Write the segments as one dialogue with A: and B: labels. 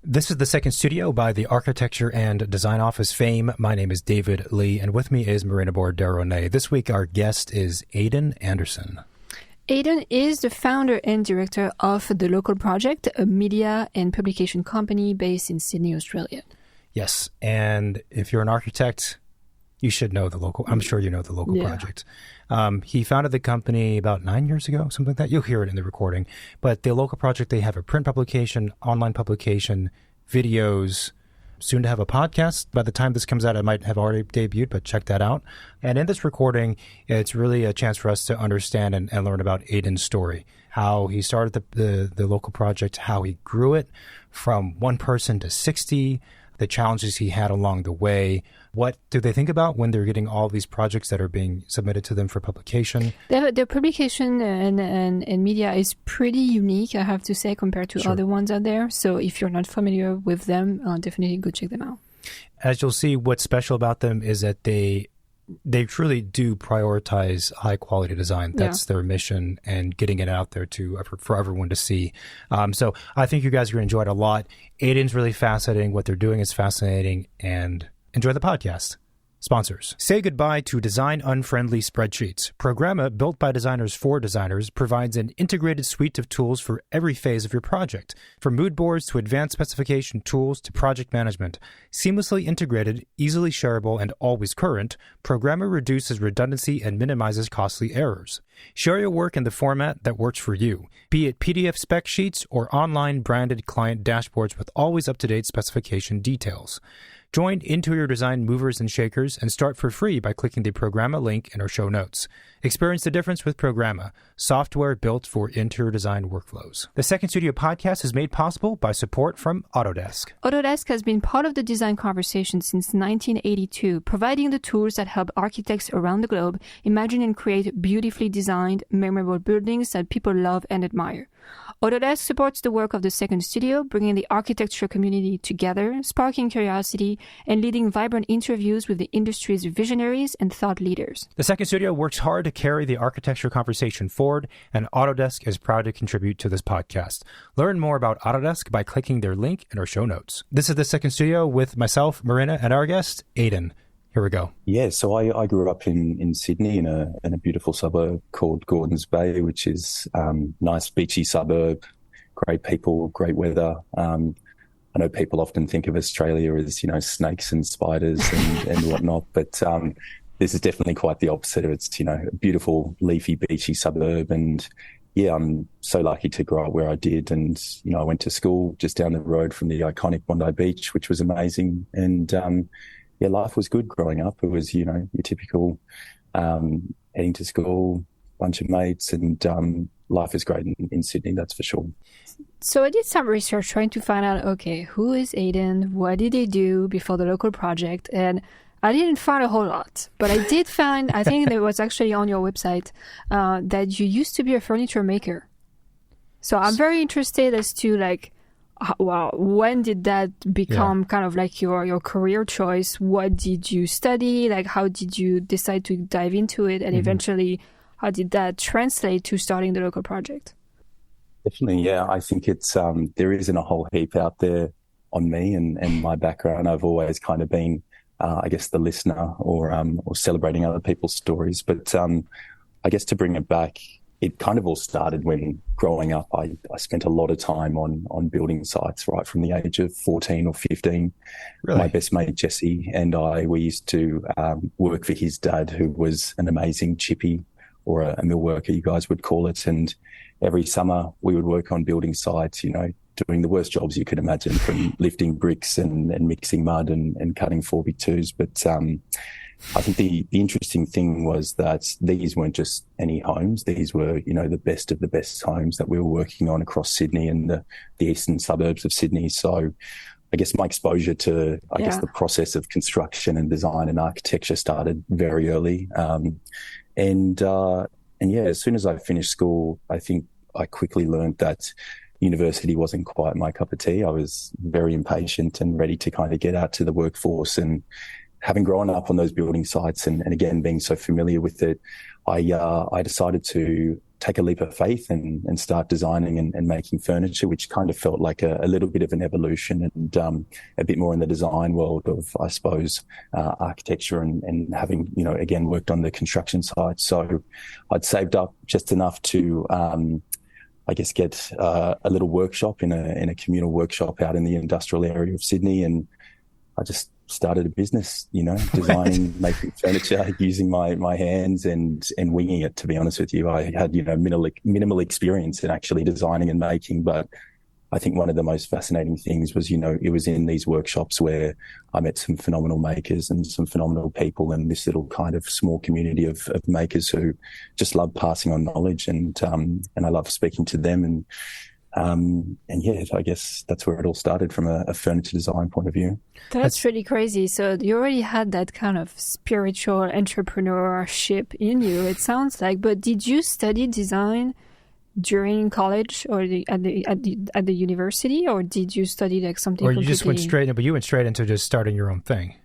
A: This is the second studio by the Architecture and Design Office fame. My name is David Lee, and with me is Marina Borderonay. This week, our guest is Aidan Anderson.
B: Aidan is the founder and director of The Local Project, a media and publication company based in Sydney, Australia.
A: Yes, and if you're an architect, you should know The Local. I'm sure you know The Local Project. He founded the company about 9 years ago, something like that. You'll hear it in the recording. But The Local Project, they have a print publication, online publication, videos, soon to have a podcast. By the time this comes out, it might have already debuted, but check that out. And in this recording, it's really a chance for us to understand and learn about Aidan's story, how he started the Local Project, how he grew it from one person to 60, the challenges he had along the way. What do they think about when they're getting all these projects that are being submitted to them for publication?
B: Their publication and media is pretty unique, I have to say, compared to other ones out there. So if you're not familiar with them, definitely go check them out.
A: As you'll see, what's special about them is that they truly do prioritize high quality design. That's their mission, and getting it out there for everyone to see. So I think you guys are going to enjoy it a lot. Aidan's really fascinating. What they're doing is fascinating, and enjoy the podcast. Sponsors. Say goodbye to design-unfriendly spreadsheets. Programma, built by designers for designers, provides an integrated suite of tools for every phase of your project. From mood boards to advanced specification tools to project management. Seamlessly integrated, easily shareable, and always current, Programma reduces redundancy and minimizes costly errors. Share your work in the format that works for you, be it PDF spec sheets or online branded client dashboards with always up-to-date specification details. Join interior design movers and shakers and start for free by clicking the Programma link in our show notes. Experience the difference with Programma, software built for interior design workflows. The Second Studio podcast is made possible by support from Autodesk.
B: Autodesk has been part of the design conversation since 1982, providing the tools that help architects around the globe imagine and create beautifully designed, memorable buildings that people love and admire. Autodesk supports the work of the Second Studio, bringing the architecture community together, sparking curiosity, and leading vibrant interviews with the industry's visionaries and thought leaders.
A: The Second Studio works hard to carry the architecture conversation forward, and Autodesk is proud to contribute to this podcast. Learn more about Autodesk by clicking their link in our show notes. This is the Second Studio with myself, Marina, and our guest, Aidan. Here we go.
C: Yeah, so I grew up in Sydney in a beautiful suburb called Gordons Bay, which is nice beachy suburb, great people, great weather. I know people often think of Australia as, snakes and spiders and whatnot, but this is definitely quite the opposite. It's, a beautiful, leafy, beachy suburb. And yeah, I'm so lucky to grow up where I did. And, I went to school just down the road from the iconic Bondi Beach, which was amazing. And, yeah, life was good growing up. It was, your typical heading to school, bunch of mates, and life is great in Sydney, that's for sure.
B: So I did some research trying to find out, okay, who is Aidan? What did he do before the Local Project? And I didn't find a whole lot, but I did find, I think there was actually on your website, that you used to be a furniture maker. So I'm very interested as to when did that become kind of like your career choice? What did you study? How did you decide to dive into it? And eventually, how did that translate to starting the Local Project?
C: Definitely, yeah. I think it's there isn't a whole heap out there on me and my background. I've always kind of been, I guess, the listener or celebrating other people's stories. But I guess to bring it back, it kind of all started when growing up, I spent a lot of time on building sites right from the age of 14 or 15.
A: Really?
C: My best mate, Jesse, and we used to work for his dad, who was an amazing chippy or a mill worker, you guys would call it. And every summer we would work on building sites, doing the worst jobs you could imagine, from lifting bricks and mixing mud and cutting 4x2s. But I think the interesting thing was that these weren't just any homes. These were, the best of the best homes that we were working on across Sydney and the eastern suburbs of Sydney. So I guess my exposure to, the process of construction and design and architecture started very early. And as soon as I finished school, I think I quickly learned that university wasn't quite my cup of tea. I was very impatient and ready to kind of get out to the workforce. And having grown up on those building sites and again, being so familiar with it, I decided to take a leap of faith and start designing and making furniture, which kind of felt like a little bit of an evolution and a bit more in the design world of, I suppose, architecture and having, again, worked on the construction site. So I'd saved up just enough to, I guess, get a little workshop in a communal workshop out in the industrial area of Sydney. And I just started a business, designing, making furniture, using my hands and winging it, to be honest with you. I had, minimal experience in actually designing and making, but I think one of the most fascinating things was, it was in these workshops where I met some phenomenal makers and some phenomenal people and this little kind of small community of makers who just love passing on knowledge and I love speaking to them and yeah, I guess that's where it all started from a furniture design point of view.
B: That's really crazy. So you already had that kind of spiritual entrepreneurship in you, it sounds like. But did you study design during college or at the university, or did you study like something?
A: Or you just went straight into just starting your own thing?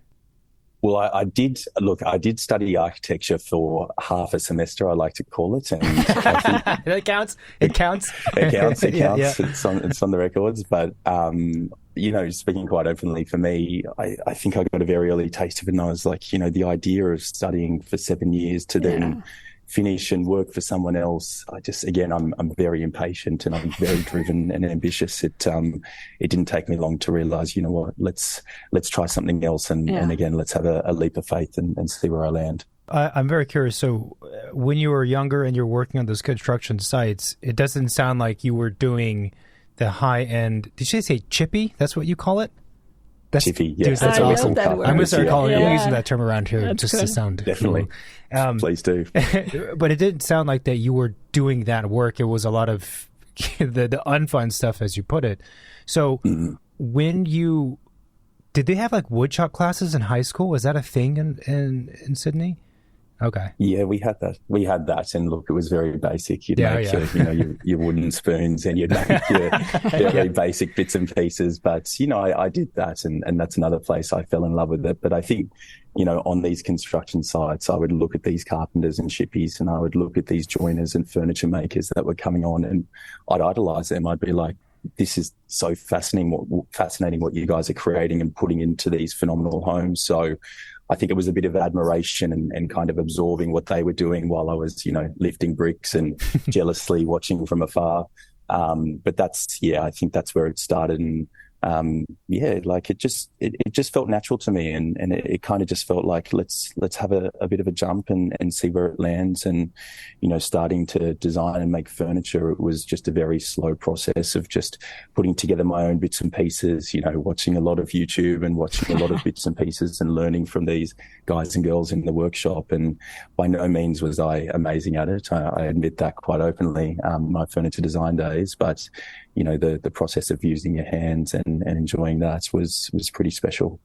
C: Well, I did study architecture for half a semester, I like to call it. And I think
A: It counts. It counts.
C: Yeah. It's on the records. But, speaking quite openly for me, I think I got a very early taste of it. And I was like, the idea of studying for 7 years to then finish and work for someone else. I'm very impatient and I'm very driven and ambitious. It didn't take me long to realize, let's try something else. And again, let's have a leap of faith and see where I land.
A: I'm very curious. So when you were younger and you're working on those construction sites, it doesn't sound like you were doing the high end. Did you say chippy? That's what you call it?
C: Chippy, yes.
A: Dude, that's awesome. I'm going to start
B: I'm
A: using that term around here just to sound
C: definitely. Cool. Please do.
A: But it didn't sound like that you were doing that work. It was a lot of the unfun stuff, as you put it. So did they have like woodshop classes in high school? Was that a thing in Sydney? Okay.
C: Yeah, we had that. And look, it was very basic. You'd make your wooden spoons and you'd make your very basic bits and pieces. But, I did that and that's another place I fell in love with it. But I think, on these construction sites, I would look at these carpenters and shippies and I would look at these joiners and furniture makers that were coming on and I'd idolize them. I'd be like, this is so fascinating what you guys are creating and putting into these phenomenal homes. So I think it was a bit of admiration and kind of absorbing what they were doing while I was, lifting bricks and jealously watching from afar. But I think that's where it started. And it just felt natural to me, and it kind of just felt like let's have a bit of a jump and see where it lands. And starting to design and make furniture, it was just a very slow process of just putting together my own bits and pieces. Watching a lot of YouTube and watching a lot of bits and pieces and learning from these guys and girls in the workshop. And by no means was I amazing at it. I admit that quite openly. My furniture design days, but the process of using your hands and enjoying that was pretty special.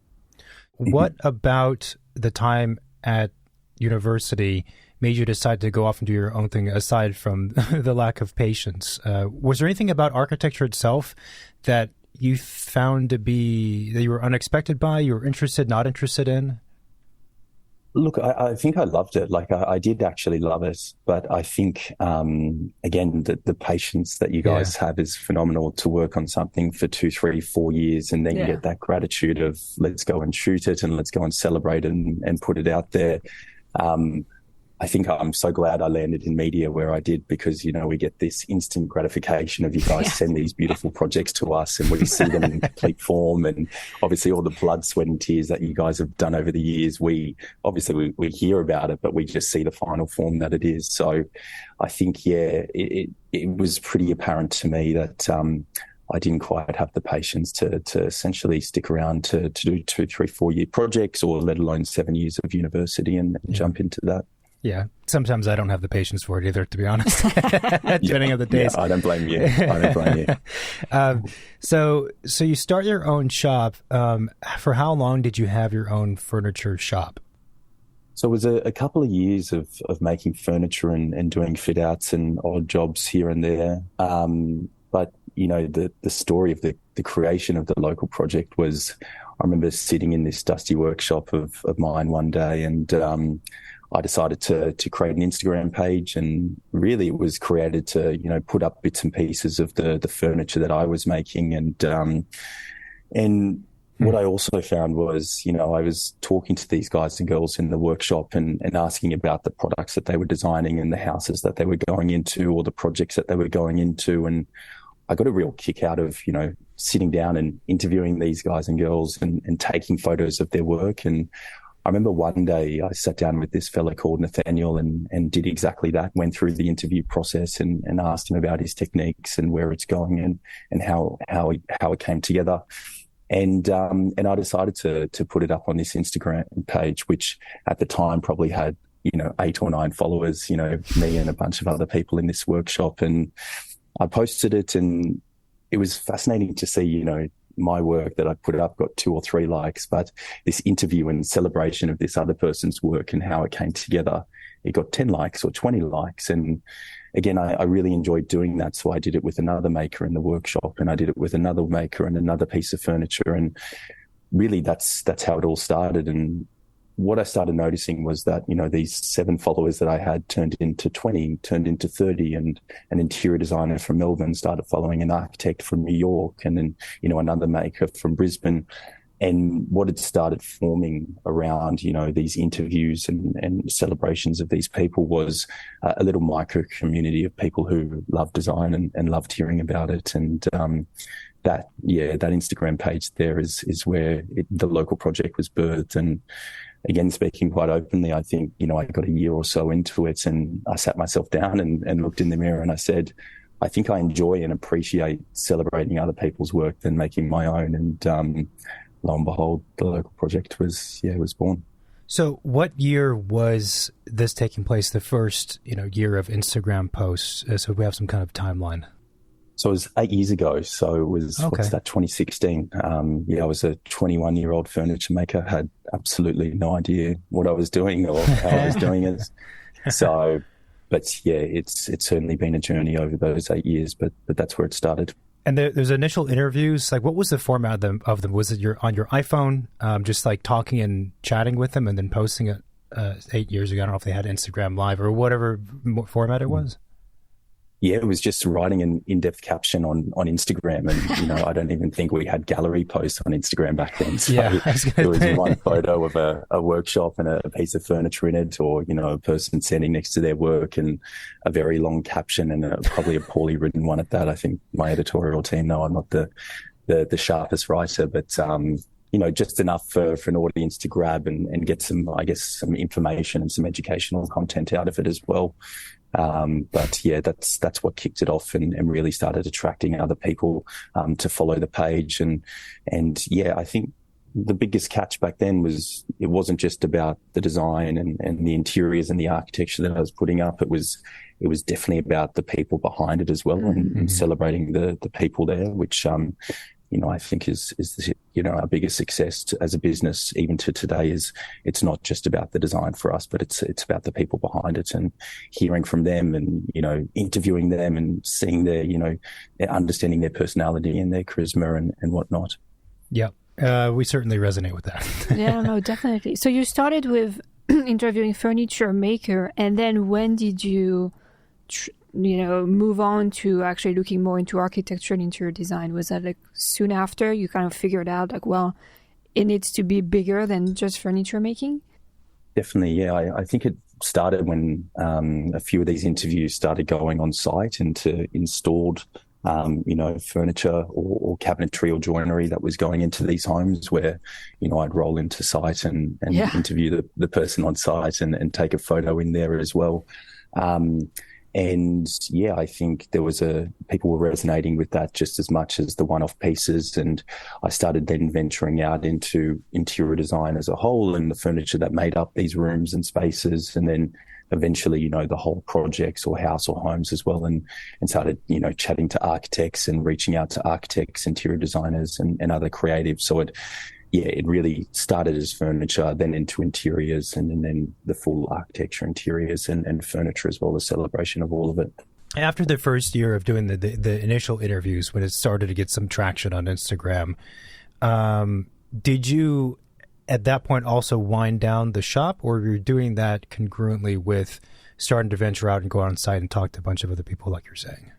A: What about the time at university made you decide to go off and do your own thing aside from the lack of patience? Was there anything about architecture itself that you found that you were unexpected by, you were not interested in?
C: Look, I think I loved it. Like I did actually love it, but I think, again, the patience that you guys have is phenomenal to work on something for 2, 3, 4 years. And then you get that gratitude of let's go and shoot it and let's go and celebrate it and put it out there. I think I'm so glad I landed in media where I did because, we get this instant gratification of you guys send these beautiful projects to us and we see them in complete form. And obviously all the blood, sweat and tears that you guys have done over the years, we hear about it, but we just see the final form that it is. So I think, it was pretty apparent to me that, I didn't quite have the patience to essentially stick around to do 2, 3, 4 year projects or let alone 7 years of university and jump into that.
A: Yeah, sometimes I don't have the patience for it either, to be honest, depending on the days.
C: Yeah, I don't blame you.
A: So you start your own shop. For how long did you have your own furniture shop?
C: So it was a couple of years of making furniture and doing fit outs and odd jobs here and there. But, the story of the creation of the local project was, I remember sitting in this dusty workshop of mine one day and I decided to create an Instagram page, and really it was created to, put up bits and pieces of the furniture that I was making. And what I also found was, I was talking to these guys and girls in the workshop and asking about the products that they were designing and the houses that they were going into or the projects that they were going into. And I got a real kick out of, sitting down and interviewing these guys and girls and taking photos of their work. And I remember one day I sat down with this fella called Nathaniel and did exactly that, went through the interview process and asked him about his techniques and where it's going and how it came together. And I decided to put it up on this Instagram page, which at the time probably had, 8 or 9 followers, me and a bunch of other people in this workshop. And I posted it, and it was fascinating to see, my work that I put up got 2 or 3 likes, but this interview and celebration of this other person's work and how it came together, it got 10 likes or 20 likes. And again, I really enjoyed doing that. So I did it with another maker in the workshop, and I did it with another maker and another piece of furniture. And really that's how it all started. And what I started noticing was that, these 7 followers that I had turned into 20, turned into 30, and an interior designer from Melbourne started following an architect from New York, and then, another maker from Brisbane. And what had started forming around, these interviews and celebrations of these people was a little micro community of people who love design and loved hearing about it. And, that Instagram page there is where the local project was birthed. And again, speaking quite openly, I think, I got a year or so into it, and I sat myself down and looked in the mirror and I said, I think I enjoy and appreciate celebrating other people's work than making my own. And, lo and behold, the local project was born.
A: So what year was this taking place, the first, year of Instagram posts? So we have some kind of timeline.
C: So it was 8 years ago. So it was, What's that, 2016. I was a 21-year-old furniture maker, had absolutely no idea what I was doing or how I was doing it. So, but yeah, it's certainly been a journey over those 8 years, but that's where it started.
A: And there's initial interviews. Like, what was the format of them? Was it on your iPhone, just like talking and chatting with them and then posting it 8 years ago? I don't know if they had Instagram Live or whatever format it was.
C: Yeah, it was just writing an in-depth caption on Instagram. And, I don't even think we had gallery posts on Instagram back then. So there was one photo of a workshop and a piece of furniture in it, or, a person standing next to their work and a very long caption and probably a poorly written one at that. I think my editorial team know I'm not the sharpest writer, but, just enough for an audience to grab and get some information and some educational content out of it as well. But yeah, that's what kicked it off and really started attracting other people, to follow the page. And yeah, I think the biggest catch back then was it wasn't just about the design and the interiors and the architecture that I was putting up. It was definitely about the people behind it as well, and celebrating the people there, which, I think is our biggest success as a business, even to today, is it's not just about the design for us, but it's about the people behind it and hearing from them and, interviewing them and seeing their, understanding their personality and their charisma and whatnot.
A: Yeah. We certainly resonate with that.
B: Yeah, no, definitely. So you started with interviewing furniture maker, and then when did you move on to actually looking more into architecture and interior design? Was that like soon after you kind of figured out like, well, it needs to be bigger than just furniture making?
C: Definitely, yeah. I think it started when a few of these interviews started going on site and to installed, furniture or cabinetry or joinery that was going into these homes where, I'd roll into site and interview the person on site and take a photo in there as well. And yeah, I think people were resonating with that just as much as the one-off pieces. And I started then venturing out into interior design as a whole and the furniture that made up these rooms and spaces. And then eventually, the whole projects or house or homes as well. And started, chatting to architects and reaching out to architects, interior designers and other creatives. So it really started as furniture, then into interiors, and then the full architecture, interiors, and furniture as well, the celebration of all of it.
A: After the first year of doing the initial interviews, when it started to get some traction on Instagram, did you at that point also wind down the shop, or you're doing that congruently with starting to venture out and go on site and talk to a bunch of other people, like you're saying?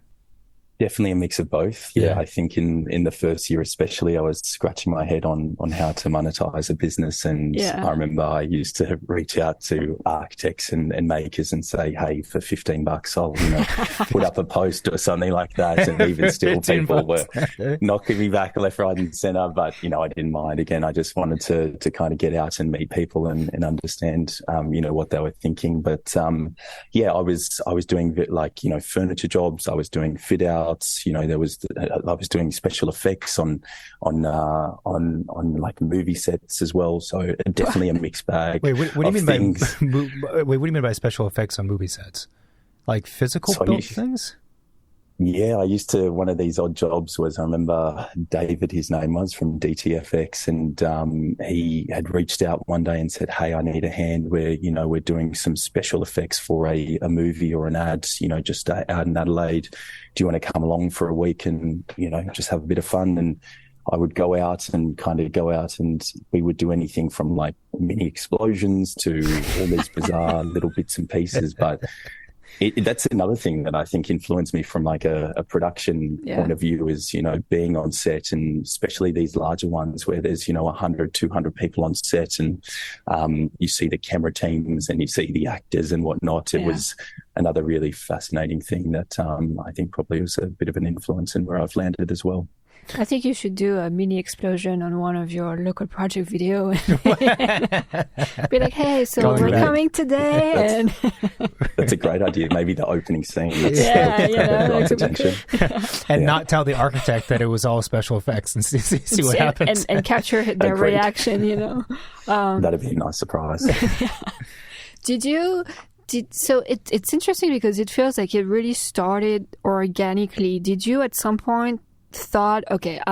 C: Definitely a mix of both. Yeah. I think in the first year especially, I was scratching my head on how to monetize a business. And I remember I used to reach out to architects and makers and say, hey, for $15, I'll, put up a post or something like that. And even still people were knocking me back left, right and center. But, I didn't mind. Again, I just wanted to kind of get out and meet people and understand, what they were thinking. But, I was doing furniture jobs. I was doing fit out. I was doing special effects on like movie sets as well. So definitely a mixed bag.
A: Wait, what do you mean things. Wait, what do you mean by special effects on movie sets? Like physical built things?
C: Yeah, one of these odd jobs was, I remember David, his name was, from DTFX, and he had reached out one day and said, hey, I need a hand where, we're doing some special effects for a movie or an ad, just out in Adelaide. Do you want to come along for a week and, just have a bit of fun? And I would go out and we would do anything from like mini explosions to all these bizarre little bits and pieces. But that's another thing that I think influenced me from like a production point of view is, being on set, and especially these larger ones where there's, 100, 200 people on set, and you see the camera teams and you see the actors and whatnot. It was another really fascinating thing that I think probably was a bit of an influence in where I've landed as well.
B: I think you should do a mini explosion on one of your local project video. Be like, hey, so we're coming today.
C: That's a great idea. Maybe the opening scene.
A: Attention. And not tell the architect that it was all special effects and see what happens.
B: And capture their reaction,
C: That'd be a nice surprise.
B: So it's interesting because it feels like it really started organically. Did you at some point thought, okay,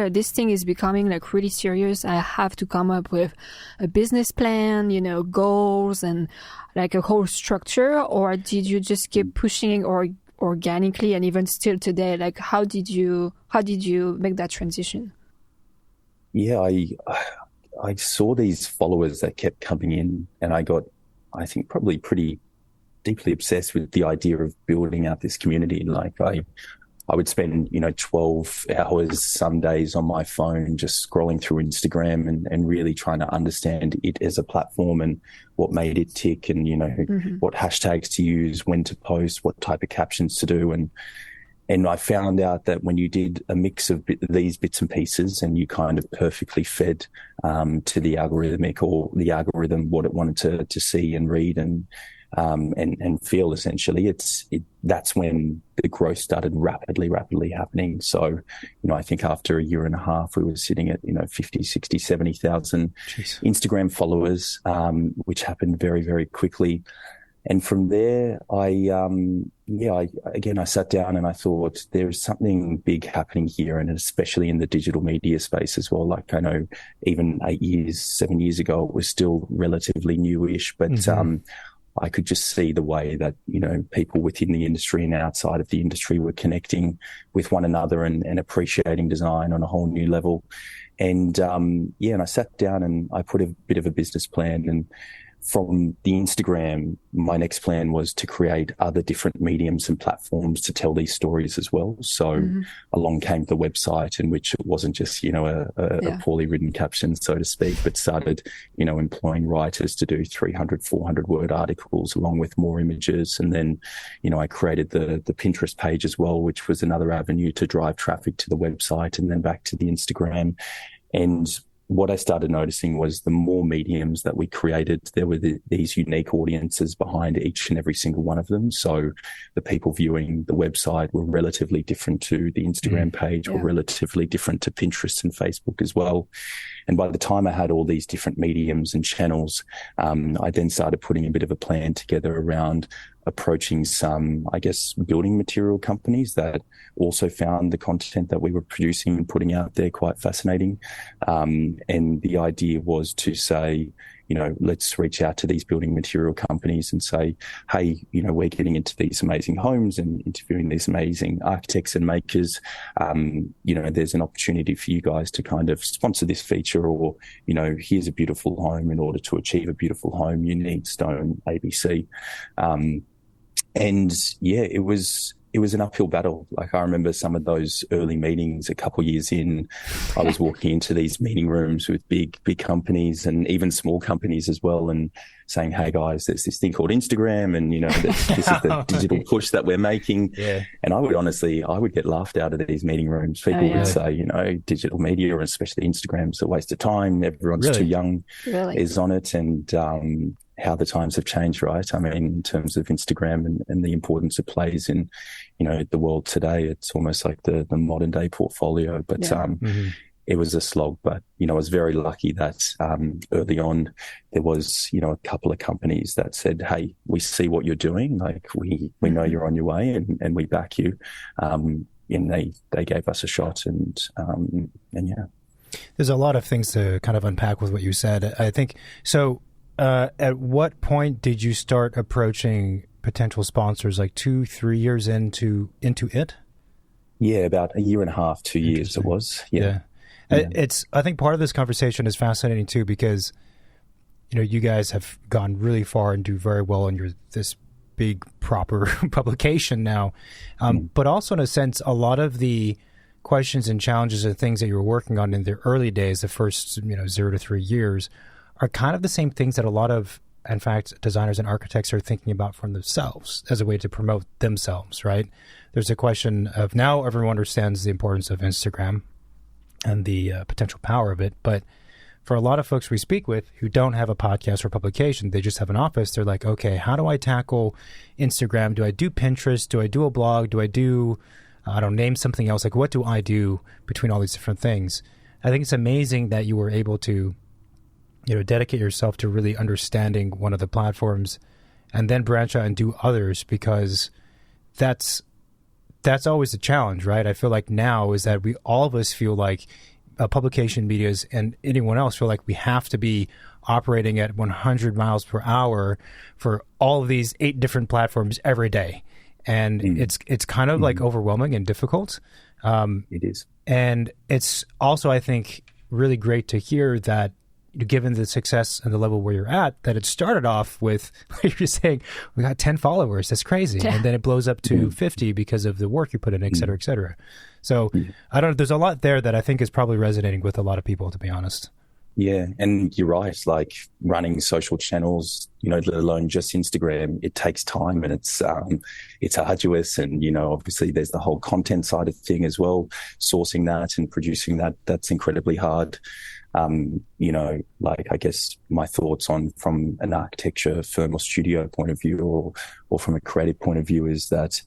B: this thing is becoming like really serious. I have to come up with a business plan, goals and like a whole structure? Or did you just keep pushing organically, and even still today, like how did you make that transition?
C: Yeah, I saw these followers that kept coming in, and I got, I think, probably pretty deeply obsessed with the idea of building out this community. Like I would spend, 12 hours some days on my phone just scrolling through Instagram and really trying to understand it as a platform and what made it tick and, what hashtags to use, when to post, what type of captions to do. And I found out that when you did a mix of these bits and pieces and you kind of perfectly fed to the algorithm what it wanted to see and read and feel, essentially, that's when the growth started rapidly happening. So, I think after a year and a half, we were sitting at, 50, 60, 70,000 Instagram followers, which happened very, very quickly. And from there, I sat down and I thought there's something big happening here, and especially in the digital media space as well. Like I know even 7 years ago, it was still relatively newish, but I could just see the way that, people within the industry and outside of the industry were connecting with one another and appreciating design on a whole new level. And, and I sat down and I put a bit of a business plan, and from the Instagram, my next plan was to create other different mediums and platforms to tell these stories as well. So along came the website, in which it wasn't just, a poorly written caption, so to speak, but started, employing writers to do 300, 400 word articles along with more images. And then, I created the Pinterest page as well, which was another avenue to drive traffic to the website and then back to the Instagram. And what I started noticing was the more mediums that we created, there were these unique audiences behind each and every single one of them. So the people viewing the website were relatively different to the Instagram page, were relatively different to Pinterest and Facebook as well. And by the time I had all these different mediums and channels, I then started putting a bit of a plan together around approaching some, building material companies that also found the content that we were producing and putting out there quite fascinating. And the idea was to say, let's reach out to these building material companies and say, hey, we're getting into these amazing homes and interviewing these amazing architects and makers. There's an opportunity for you guys to kind of sponsor this feature, or, here's a beautiful home. In order to achieve a beautiful home, you need stone ABC. It was an uphill battle. Like, I remember some of those early meetings a couple of years in. I was walking into these meeting rooms with big companies and even small companies as well, and saying, hey guys, there's this thing called Instagram, and this is the digital push that we're making. Yeah. And I would get laughed out of these meeting rooms. People would say, digital media, and especially Instagram's a waste of time. Everyone's too young is on it. And how the times have changed, right? I mean, in terms of Instagram and the importance it plays in, the world today, it's almost like the modern day portfolio. But it was a slog. But, I was very lucky that early on there was, a couple of companies that said, hey, we see what you're doing. Like, we know you're on your way, and we back you. And they gave us a shot, and yeah.
A: There's a lot of things to kind of unpack with what you said. I think so. At what point did you start approaching potential sponsors? Like 2-3 years into it?
C: Yeah, about a year and a half, 2 years it was. Yeah.
A: I think part of this conversation is fascinating too, because you guys have gone really far and do very well, and you're this big proper publication now. But also, in a sense, a lot of the questions and challenges and things that you were working on in the early days, the first 0 to 3 years, are kind of the same things that a lot of, in fact, designers and architects are thinking about for themselves as a way to promote themselves, right? There's a question of, now everyone understands the importance of Instagram and the potential power of it. But for a lot of folks we speak with who don't have a podcast or publication, they just have an office, they're like, okay, how do I tackle Instagram? Do I do Pinterest? Do I do a blog? Do I do, name something else? Like, what do I do between all these different things? I think it's amazing that you were able to dedicate yourself to really understanding one of the platforms and then branch out and do others, because that's always the challenge, right? I feel like now is that all of us feel like publication medias and anyone else feel like we have to be operating at 100 miles per hour for all of these 8 different platforms every day. And it's kind of like overwhelming and difficult.
C: It is.
A: And it's also, I think, really great to hear that, given the success and the level where you're at, that it started off with, like you're saying, we got 10 followers. That's crazy. Yeah. And then it blows up to 50 because of the work you put in, et cetera, et cetera. So there's a lot there that I think is probably resonating with a lot of people, to be honest.
C: Yeah. And you're right. Like, running social channels, let alone just Instagram, it takes time, and it's arduous. And, obviously there's the whole content side of the thing as well, sourcing that and producing that. That's incredibly hard. I guess my thoughts from an architecture firm or studio point of view, or from a creative point of view, is that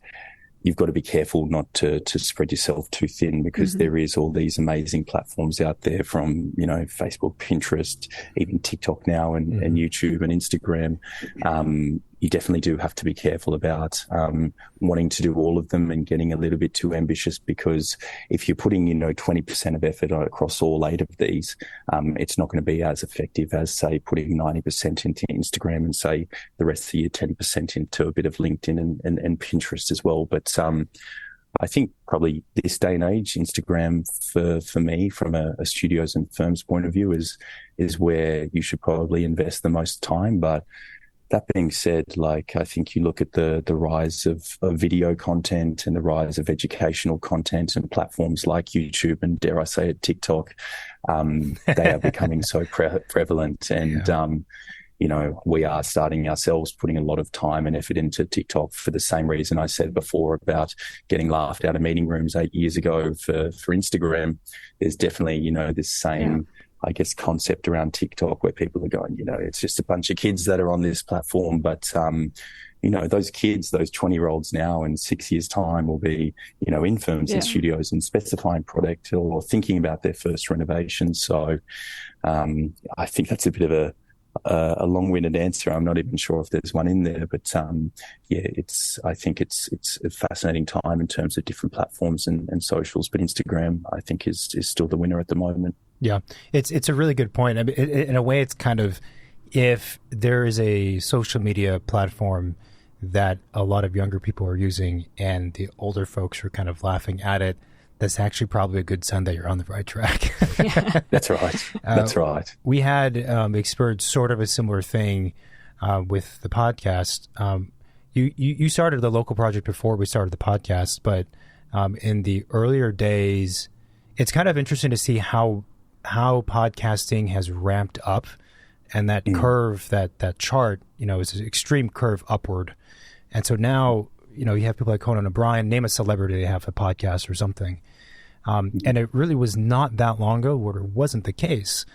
C: you've got to be careful not to spread yourself too thin, because there is all these amazing platforms out there, from, Facebook, Pinterest, even TikTok now, and YouTube and Instagram. You definitely do have to be careful about wanting to do all of them and getting a little bit too ambitious, because if you're putting 20% of effort across all 8 of these, it's not going to be as effective as, say, putting 90% into Instagram and, say, the rest of the year 10% into a bit of LinkedIn and Pinterest as well. But I think probably this day and age, Instagram for me, from a studios and firms point of view, is where you should probably invest the most time. But that being said, I think you look at the rise of video content and the rise of educational content and platforms like YouTube and, dare I say it, TikTok. They are becoming so prevalent. And, we are starting ourselves putting a lot of time and effort into TikTok for the same reason I said before about getting laughed out of meeting rooms 8 years ago for Instagram. There's definitely, this same... I guess, concept around TikTok, where people are going, it's just a bunch of kids that are on this platform. But, those kids, those 20-year-olds now in 6 years' time will be, in firms and studios and specifying product or thinking about their first renovation. So I think that's a bit of a long-winded answer. I'm not even sure if there's one in there, but I think it's a fascinating time in terms of different platforms and socials. But Instagram, I think, is still the winner at the moment.
A: Yeah, it's a really good point. I mean, in a way, it's kind of if there is a social media platform that a lot of younger people are using and the older folks are kind of laughing at it, that's actually probably a good sign that you're on the right track.
B: Yeah.
C: That's right. That's right.
A: We had experienced sort of a similar thing with the podcast. You started the local project before we started the podcast, but in the earlier days, it's kind of interesting to see how podcasting has ramped up, and that curve, that chart, is an extreme curve upward. And so now, you have people like Conan O'Brien, name a celebrity, they have a podcast or something. And it really was not that long ago where it wasn't the case.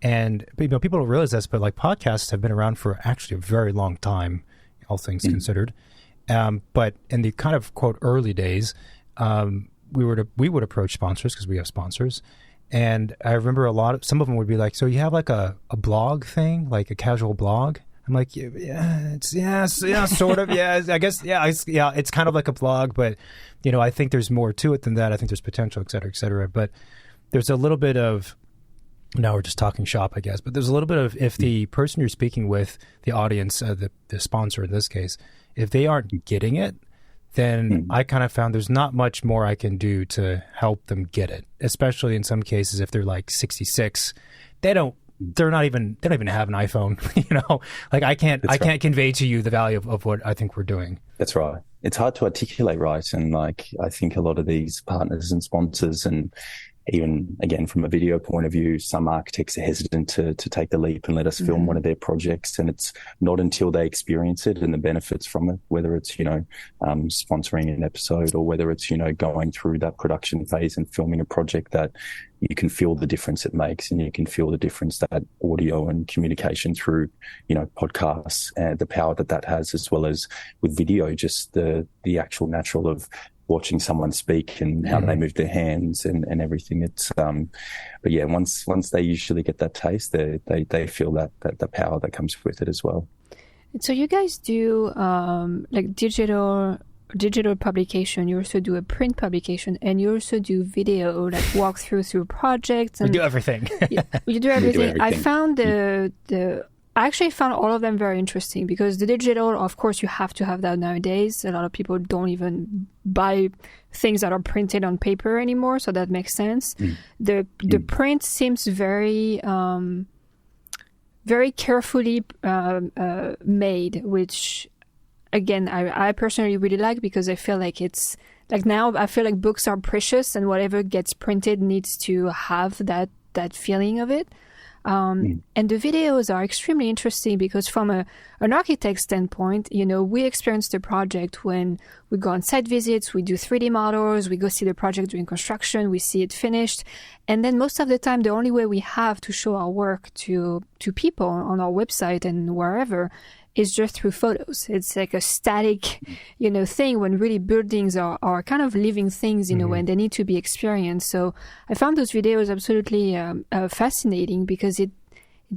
A: And, people don't realize this, but like podcasts have been around for actually a very long time, all things considered. But in the kind of quote early days, we would approach sponsors because we have sponsors. And I remember some of them would be like, so you have like a blog thing, like a casual blog? I'm like, yeah, sort of. Yeah, I guess. It's kind of like a blog, but, I think there's more to it than that. I think there's potential, et cetera, et cetera. But there's a little bit of, now we're just talking shop, I guess, but there's a little bit of, if the person you're speaking with, the audience, the sponsor in this case, if they aren't getting it, then I kind of found there's not much more I can do to help them get it, especially in some cases if they're like 66. They don't even have an iPhone, like I can't convey to you the value of what I think we're doing. That's
C: right. It's hard to articulate, right? And like, I think a lot of these partners and sponsors, and even again, from a video point of view, some architects are hesitant to take the leap and let us film one of their projects. And it's not until they experience it and the benefits from it, whether it's, sponsoring an episode or whether it's, going through that production phase and filming a project, that you can feel the difference it makes, and you can feel the difference that audio and communication through, podcasts and the power that has, as well as with video, just the actual natural of watching someone speak and how they move their hands and everything. It's but yeah, once they usually get that taste, they feel that the power that comes with it as well.
B: So you guys do like digital publication, you also do a print publication, and you also do video, like walkthrough through projects. And
A: we do everything.
B: You do everything. I found I actually found all of them very interesting, because the digital, of course, you have to have that nowadays. A lot of people don't even buy things that are printed on paper anymore, so that makes sense. The print seems very very carefully made, which again I personally really like, because I feel like it's like, now I feel like books are precious, and whatever gets printed needs to have that feeling of it. And the videos are extremely interesting, because from an architect standpoint, we experience the project when we go on site visits, we do 3D models, we go see the project during construction, we see it finished. And then most of the time, the only way we have to show our work to people on our website and wherever is just through photos. It's like a static, thing, when really buildings are kind of living things in a way, and they need to be experienced. So I found those videos absolutely fascinating, because it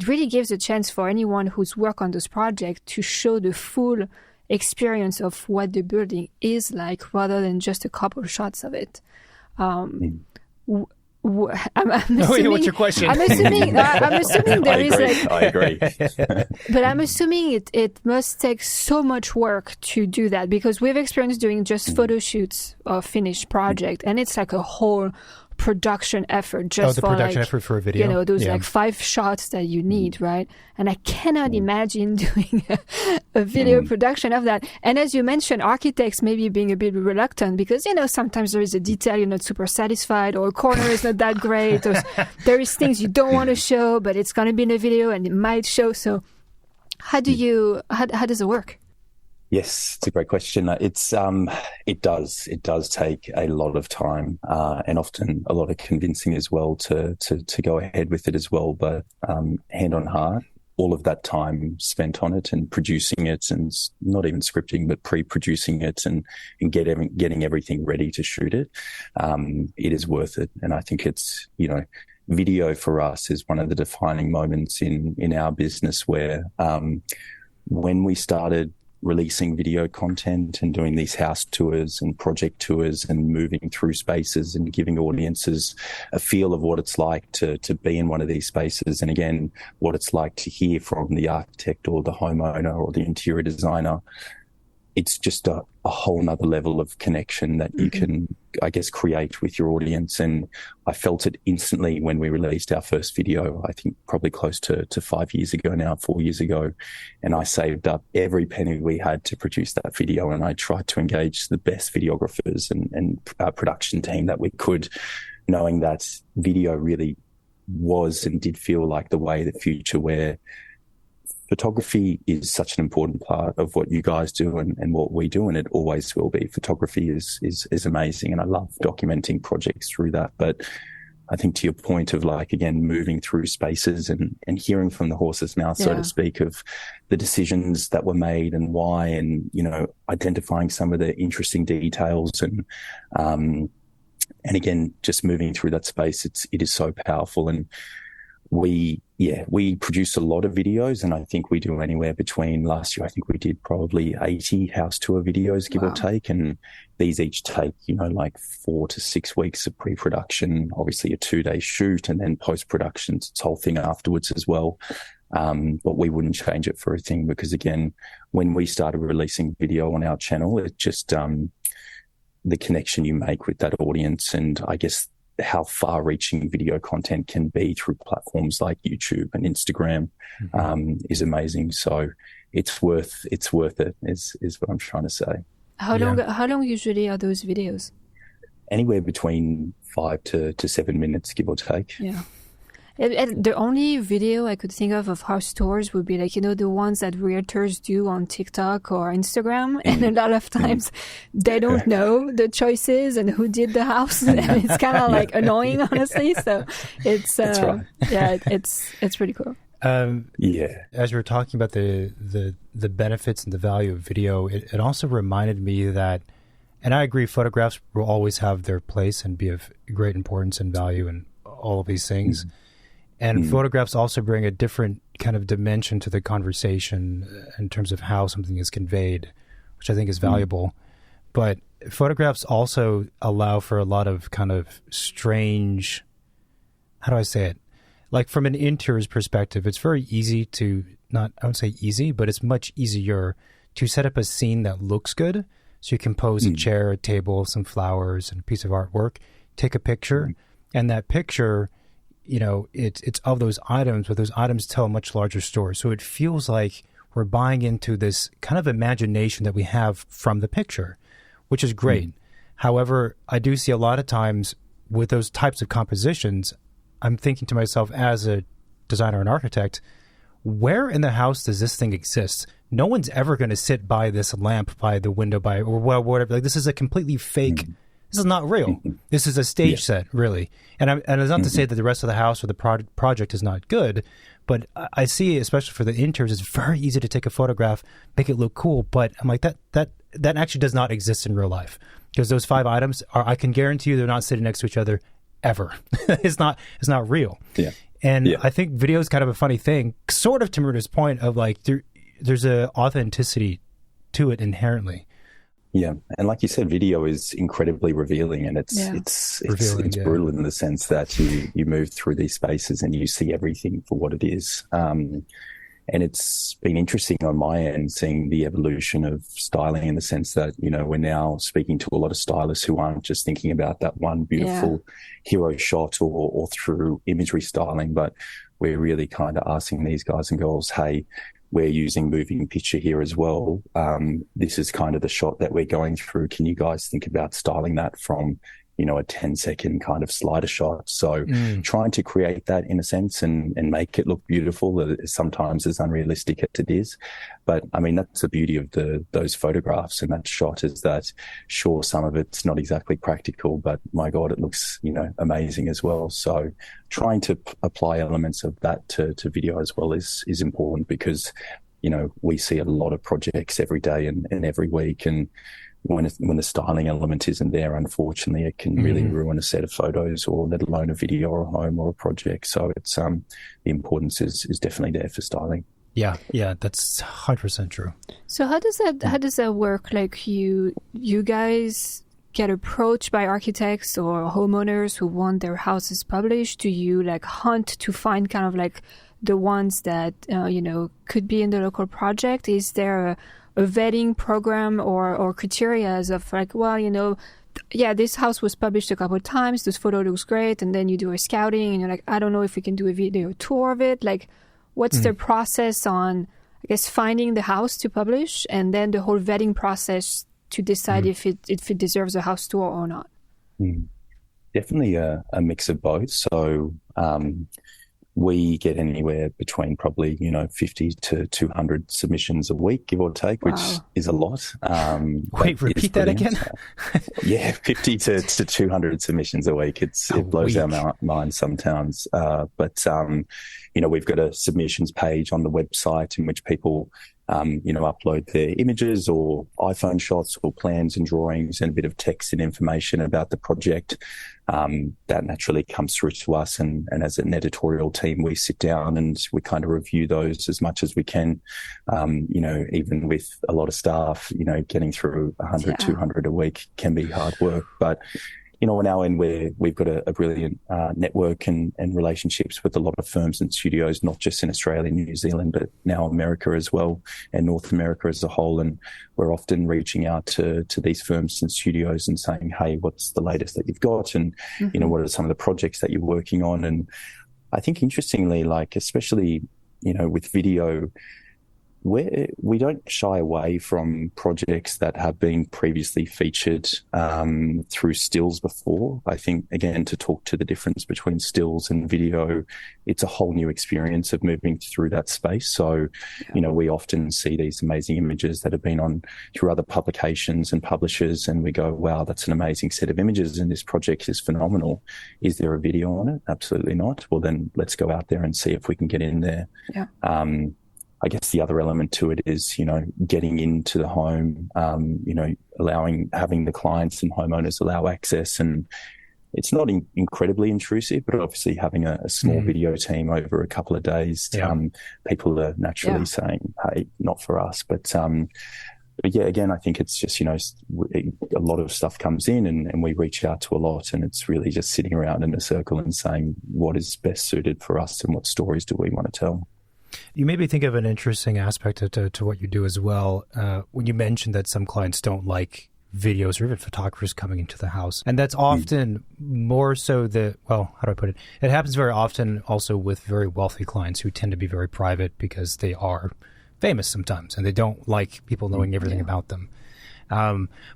B: really gives a chance for anyone who's worked on this project to show the full experience of what the building is like, rather than just a couple of shots of it. I'm assuming,
A: what's your question?
B: I'm assuming there is like.
C: I agree.
B: But I'm assuming it must take so much work to do that, because we've experienced doing just photo shoots of finished project, and it's like a whole production effort just for
A: production effort for a video.
B: Those like 5 shots that you need, right? And I cannot imagine doing a video production of that. And as you mentioned, architects maybe being a bit reluctant, because sometimes there is a detail you're not super satisfied, or a corner is not that great, or there is things you don't want to show, but it's going to be in a video and it might show. So how does it work?
C: Yes, it's a great question. It does take a lot of time, and often a lot of convincing as well to go ahead with it as well. But hand on heart, all of that time spent on it and producing it, and not even scripting, but pre-producing it and getting everything ready to shoot it, it is worth it. And I think it's, video for us is one of the defining moments in our business, where when we started releasing video content and doing these house tours and project tours and moving through spaces and giving audiences a feel of what it's like to be in one of these spaces. And again, what it's like to hear from the architect or the homeowner or the interior designer. It's just a whole nother level of connection that you can, I guess, create with your audience. And I felt it instantly when we released our first video, I think probably close to 5 years ago now, 4 years ago. And I saved up every penny we had to produce that video. And I tried to engage the best videographers and our production team that we could, knowing that video really was and did feel like the way of the future, where photography is such an important part of what you guys do and what we do, and it always will be. Photography is amazing, and I love documenting projects through that. But I think to your point of, like, again, moving through spaces and hearing from the horse's mouth, so to speak, of the decisions that were made and why, and, you know, identifying some of the interesting details and again, just moving through that space, it is so powerful. And we produce a lot of videos, and I think we do anywhere between, last year, I think we did probably 80 house tour videos, give or take. And these each take, you know, like 4 to 6 weeks of pre-production, obviously a 2-day shoot, and then post-production, it's whole thing afterwards as well. But we wouldn't change it for a thing, because again, when we started releasing video on our channel, it just, the connection you make with that audience, and I guess how far-reaching video content can be through platforms like YouTube and Instagram is amazing. So it's worth it is what I'm trying to say.
B: How long usually are those videos?
C: Anywhere between 5 to 7 minutes, give or take.
B: Yeah. And the only video I could think of house tours would be, like, you know, the ones that realtors do on TikTok or Instagram. And a lot of times they don't know the choices and who did the house. And it's kind of like annoying, honestly. So it's,
C: That's right.
B: it's pretty cool.
A: As you were talking about the benefits and the value of video, it also reminded me that, and I agree, photographs will always have their place and be of great importance and value and all of these things. And photographs also bring a different kind of dimension to the conversation in terms of how something is conveyed, which I think is valuable. But photographs also allow for a lot of kind of strange, how do I say it? Like, from an interiors perspective, it's very easy to, I wouldn't say easy, but it's much easier to set up a scene that looks good. So you can pose a chair, a table, some flowers, and a piece of artwork, take a picture, and that picture, you know, it's of those items, but those items tell a much larger story. So it feels like we're buying into this kind of imagination that we have from the picture, which is great. However, I do see a lot of times with those types of compositions, I'm thinking to myself as a designer and architect, where in the house does this thing exist? No one's ever going to sit by this lamp by the window or whatever. Like, this is a completely fake. This is not real. This is a stage set, really. And it's not to say that the rest of the house or the project is not good, but I see, especially for the interiors, it's very easy to take a photograph, make it look cool. But I'm like, that actually does not exist in real life, because those 5 items I can guarantee you, they're not sitting next to each other ever. It's not real. Yeah. And I think video is kind of a funny thing, sort of to Maruna's point of, like, there's a authenticity to it inherently.
C: Yeah, and like you said, video is incredibly revealing, and it's brutal in the sense that you move through these spaces and you see everything for what it is. And it's been interesting on my end, seeing the evolution of styling, in the sense that, you know, we're now speaking to a lot of stylists who aren't just thinking about that one beautiful hero shot or through imagery styling, but we're really kind of asking these guys and girls, hey, we're using moving picture here as well. This is kind of the shot that we're going through. Can you guys think about styling that from, you know, a 10-second kind of slider shot? So trying to create that, in a sense, and make it look beautiful, sometimes as unrealistic as it is. But I mean, that's the beauty of those photographs and that shot, is that, sure, some of it's not exactly practical, but my God, it looks, you know, amazing as well. So trying to apply elements of that to video as well is important, because, you know, we see a lot of projects every day and every week, and when the styling element isn't there, unfortunately, it can really ruin a set of photos, or let alone a video or a home or a project. So it's the importance is definitely there for styling.
A: Yeah, that's 100% true.
B: So how does that work? Like you guys get approached by architects or homeowners who want their houses published? Do you like hunt to find kind of like the ones that could be in the local project? Is there a vetting program or criteria of like, well, this house was published a couple of times, this photo looks great, and then you do a scouting and you're like, I don't know if we can do a video tour of it. Like, what's the process on, I guess, finding the house to publish, and then the whole vetting process to decide if it deserves a house tour or not?
C: Definitely a mix of both. So we get anywhere between probably 50 to 200 submissions a week, give or take, which is a lot.
A: Wait, repeat that again?
C: 50 to 200 submissions a week. It blows our mind sometimes. But we've got a submissions page on the website in which people upload their images or iPhone shots or plans and drawings and a bit of text and information about the project. That naturally comes through to us, and as an editorial team, we sit down and we kind of review those as much as we can. Even with a lot of staff, getting through 100, 200 a week can be hard work. But on our end, we've got a brilliant network and relationships with a lot of firms and studios, not just in Australia and New Zealand, but now America as well, and North America as a whole. And we're often reaching out to these firms and studios and saying, hey, what's the latest that you've got? And, what are some of the projects that you're working on? And I think interestingly, like, especially, with video, we don't shy away from projects that have been previously featured through stills before. I think, again, to talk to the difference between stills and video, it's a whole new experience of moving through that space. So, we often see these amazing images that have been on through other publications and publishers, and we go, wow, that's an amazing set of images, and this project is phenomenal. Is there a video on it? Absolutely not. Well, then let's go out there and see if we can get in there. Yeah. I guess the other element to it is, getting into the home, having the clients and homeowners allow access. And it's not incredibly intrusive, but obviously having a small video team over a couple of days, people are naturally saying, hey, not for us. But yeah, again, I think it's just, a lot of stuff comes in and we reach out to a lot, and it's really just sitting around in a circle and saying what is best suited for us and what stories do we want to tell.
A: You made me think of an interesting aspect to what you do as well. When you mentioned that some clients don't like videos or even photographers coming into the house. And that's often more so how do I put it? It happens very often also with very wealthy clients who tend to be very private because they are famous sometimes and they don't like people knowing everything about them.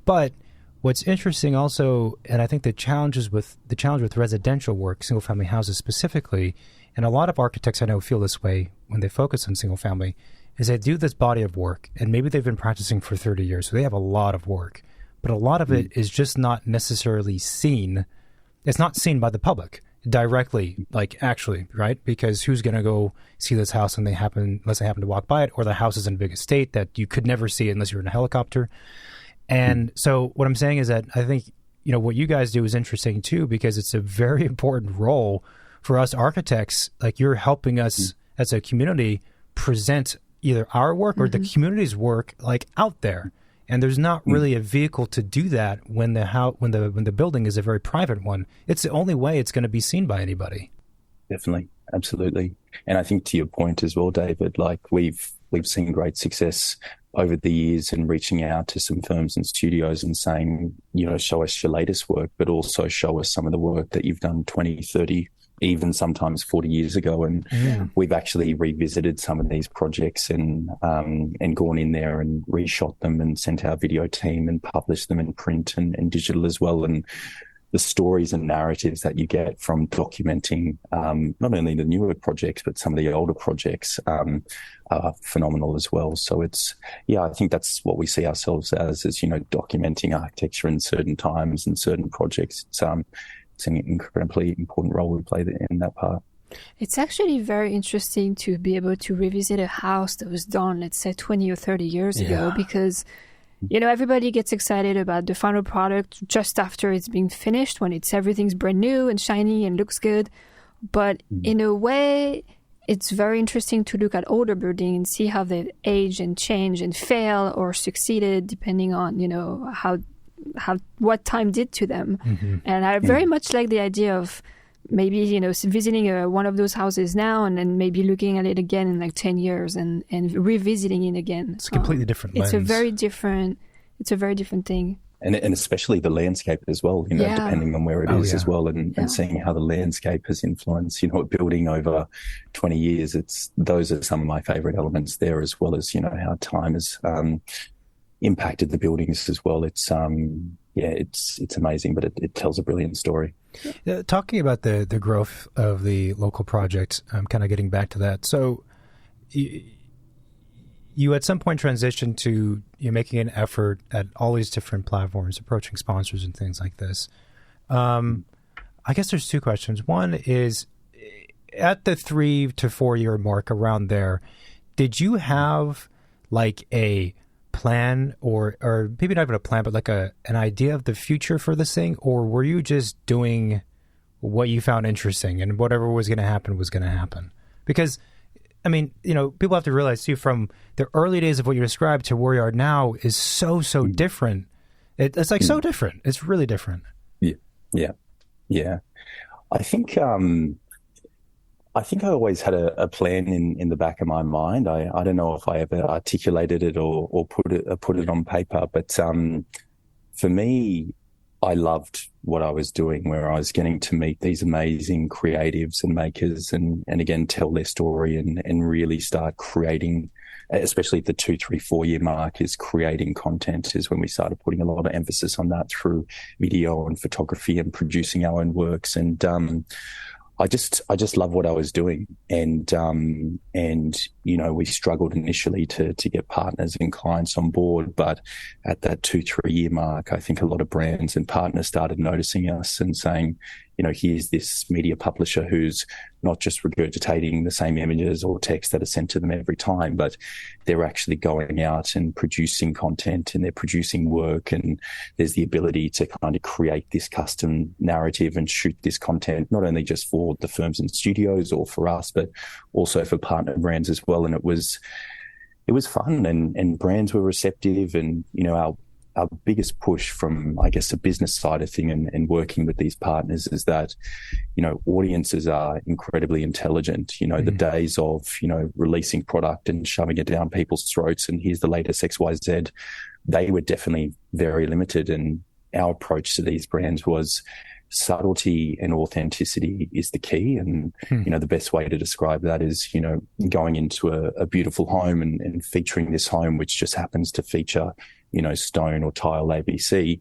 A: But what's interesting also, and I think the challenge with residential work, single family houses specifically, and a lot of architects I know feel this way when they focus on single family, is they do this body of work, and maybe they've been practicing for 30 years, so they have a lot of work, but a lot of it is just not necessarily seen. It's not seen by the public directly, like actually, right? Because who's going to go see this house unless they happen to walk by it, or the house is in a big estate that you could never see unless you're in a helicopter. And so what I'm saying is that I think, what you guys do is interesting too, because it's a very important role for us architects. Like, you're helping us as a community present either our work or the community's work like out there. And there's not really a vehicle to do that when the building is a very private one. It's the only way it's going to be seen by anybody.
C: Definitely. Absolutely. And I think to your point as well, David, like we've seen great success over the years in reaching out to some firms and studios and saying, show us your latest work, but also show us some of the work that you've done 20, 30, even sometimes 40 years ago. And we've actually revisited some of these projects and gone in there and reshot them and sent our video team and published them in print and digital as well. And the stories and narratives that you get from documenting not only the newer projects, but some of the older projects are phenomenal as well. So I think that's what we see ourselves as documenting architecture in certain times and certain projects. It's an incredibly important role we play in that part.
B: It's actually very interesting to be able to revisit a house that was done, let's say, 20 or 30 years ago, because everybody gets excited about the final product just after it's being finished, when everything's brand new and shiny and looks good. But in a way, it's very interesting to look at older buildings and see how they've aged and changed and failed or succeeded, depending on, how what time did to them.
A: Mm-hmm.
B: And I very much like the idea of maybe, visiting one of those houses now and then maybe looking at it again in like 10 years and revisiting it again.
A: It's a completely different lens.
B: It's a very different thing.
C: And especially the landscape as well, depending on where it is as well, and seeing how the landscape has influenced, a building over 20 years. Those are some of my favorite elements there, as well as, how time has impacted the buildings as well. It's amazing, but it tells a brilliant story.
A: Talking about the growth of the local project, I'm kind of getting back to that. So you at some point transitioned to making an effort at all these different platforms, approaching sponsors and things like this. I guess there's two questions. One is, at the 3 to 4 year mark around there, did you have like a plan or maybe not even a plan, but like an idea of the future for this thing? Or were you just doing what you found interesting and whatever was going to happen was going to happen? Because people have to realize too, from the early days of what you described to where you are now is so different. It's like so different. It's really different.
C: Yeah. I think I always had a plan in the back of my mind. I don't know if I ever articulated it or put it on paper, but for me, I loved what I was doing, where I was getting to meet these amazing creatives and makers and again, tell their story and really start creating, especially at the 2, 3, 4 year mark, is creating content, is when we started putting a lot of emphasis on that through video and photography and producing our own works. And, I just love what I was doing. And we struggled initially to get partners and clients on board. But at that 2, 3 year mark, I think a lot of brands and partners started noticing us and saying, here's this media publisher who's not just regurgitating the same images or text that are sent to them every time, but they're actually going out and producing content and they're producing work. And there's the ability to kind of create this custom narrative and shoot this content, not only just for the firms and studios or for us, but also for partner brands as well. And it was fun and brands were receptive. And, our biggest push from, I guess, the business side of thing and working with these partners is that, audiences are incredibly intelligent. The days of, releasing product and shoving it down people's throats and here's the latest XYZ, they were definitely very limited. And our approach to these brands was subtlety and authenticity is the key. And, the best way to describe that is, going into a beautiful home and featuring this home, which just happens to feature, stone or tile ABC.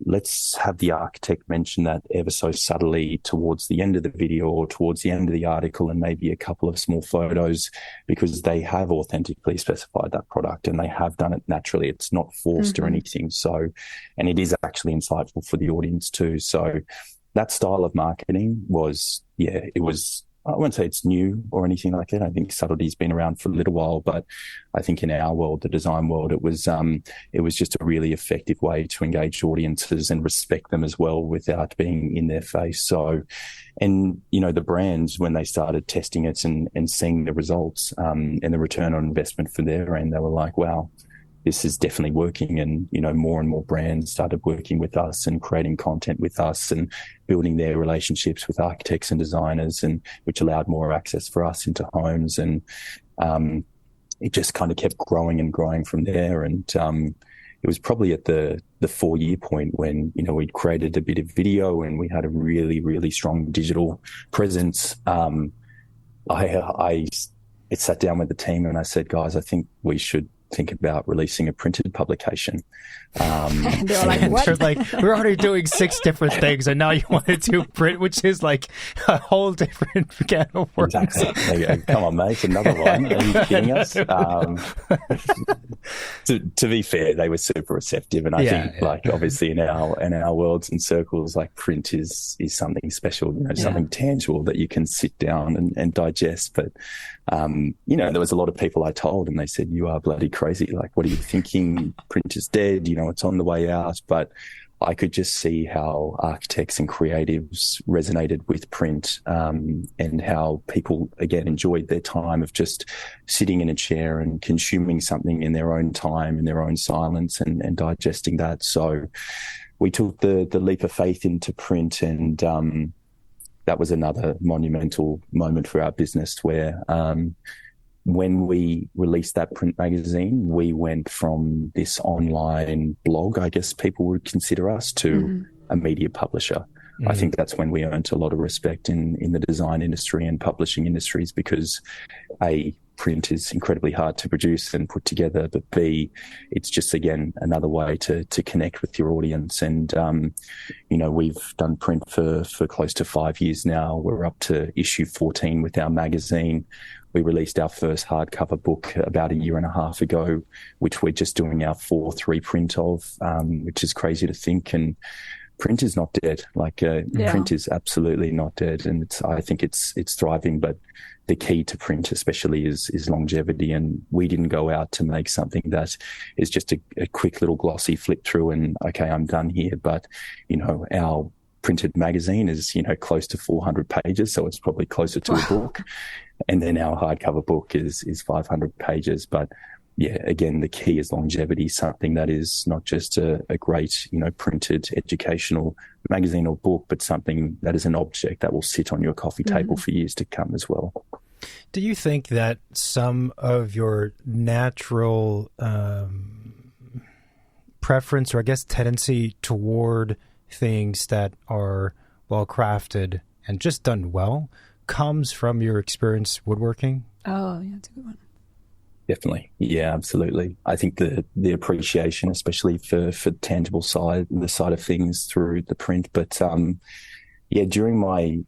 C: Let's have the architect mention that ever so subtly towards the end of the video or towards the end of the article, and maybe a couple of small photos, because they have authentically specified that product and they have done it naturally. It's not forced or anything. So, and it is actually insightful for the audience too. So that style of marketing was, it was, I wouldn't say it's new or anything like that. I think subtlety's been around for a little while, but I think in our world, the design world, it was just a really effective way to engage audiences and respect them as well without being in their face. So, and, the brands, when they started testing it and seeing the results, and the return on investment from their end, they were like, wow, this is definitely working. And, more and more brands started working with us and creating content with us and building their relationships with architects and designers, and which allowed more access for us into homes. And it just kind of kept growing and growing from there. And it was probably at the 4 year point when, we'd created a bit of video and we had a really, really strong digital presence. I sat down with the team and I said, guys, I think we should think about releasing a printed publication.
B: They're like, what?
A: They're like, we're already doing 6 different things and now you want to do print, which is like a whole different can of worms.
C: Exactly. Come on, mate, another one. Are you kidding us? To be fair, they were super receptive, and I think obviously in our worlds and circles, like print is something special, something tangible that you can sit down and digest. But there was a lot of people I told and they said, you are bloody crazy. Like, what are you thinking? Print is dead. It's on the way out. But I could just see how architects and creatives resonated with print, and how people, again, enjoyed their time of just sitting in a chair and consuming something in their own time, in their own silence, and digesting that. So we took the leap of faith into print, and that was another monumental moment for our business where when we released that print magazine, we went from this online blog, I guess people would consider us, to a media publisher. I think that's when we earned a lot of respect in the design industry and publishing industries, because A, print is incredibly hard to produce and put together, but B, it's just, again, another way to connect with your audience. And, we've done print for close to 5 years now. We're up to issue 14 with our magazine. We released our first hardcover book about a year and a half ago, which we're just doing our 4th reprint of, which is crazy to think. And print is not dead. Print is absolutely not dead. And I think it's thriving, but the key to print especially is longevity. And we didn't go out to make something that is just a quick little glossy flip through and, okay, I'm done here. But, our printed magazine is, close to 400 pages. So it's probably closer to a book. And then our hardcover book is 500 pages. But yeah, again, the key is longevity, something that is not just a great, printed educational magazine or book, but something that is an object that will sit on your coffee table for years to come as well.
A: Do you think that some of your natural preference, or I guess tendency toward things that are well crafted and just done well, comes from your experience woodworking?
B: Oh, yeah, that's a good one.
C: Definitely. Yeah, absolutely. I think the appreciation, especially for the tangible side, the side of things through the print. But during my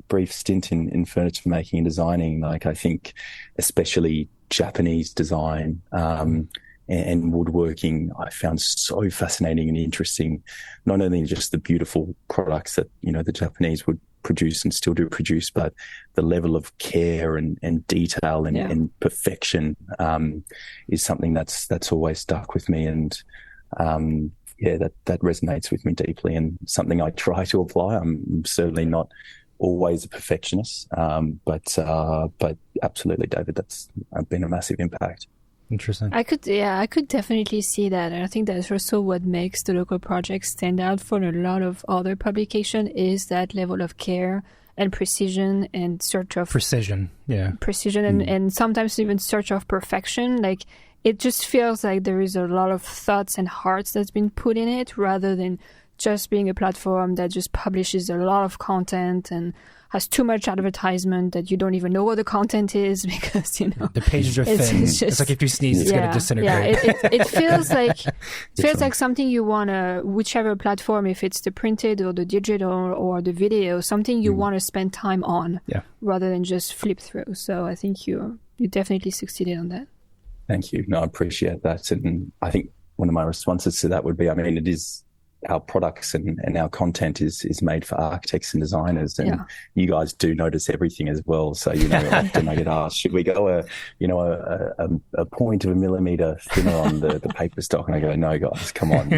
C: brief stint in furniture making and designing, I think especially Japanese design and woodworking, I found so fascinating and interesting. Not only just the beautiful products that the Japanese would produce and still do produce, but the level of care and detail and perfection is something that's always stuck with me. And that resonates with me deeply, and something I try to apply. I'm certainly not always a perfectionist, but absolutely, David, that's been a massive impact.
A: Interesting.
B: I could definitely see that. And I think that's also what makes the local project stand out from a lot of other publication, is that level of care and precision and search of
A: precision
B: and sometimes even search of perfection. Like, it just feels like there is a lot of thoughts and hearts that's been put in it, rather than just being a platform that just publishes a lot of content and has too much advertisement that you don't even know what the content is, because
A: the pages are thin. It's like if you sneeze, it's going to disintegrate.
B: It feels like something you want to, whichever platform, if it's the printed or the digital or the video, something you want to spend time on, rather than just flip through. So I think you definitely succeeded on that.
C: Thank you. No, I appreciate that. And I think one of my responses to that would be, it is our products and our content is made for architects and designers, and you guys do notice everything as well. So, often I get asked, should we go a point of a millimeter thinner on the paper stock? And I go, no, guys, come on.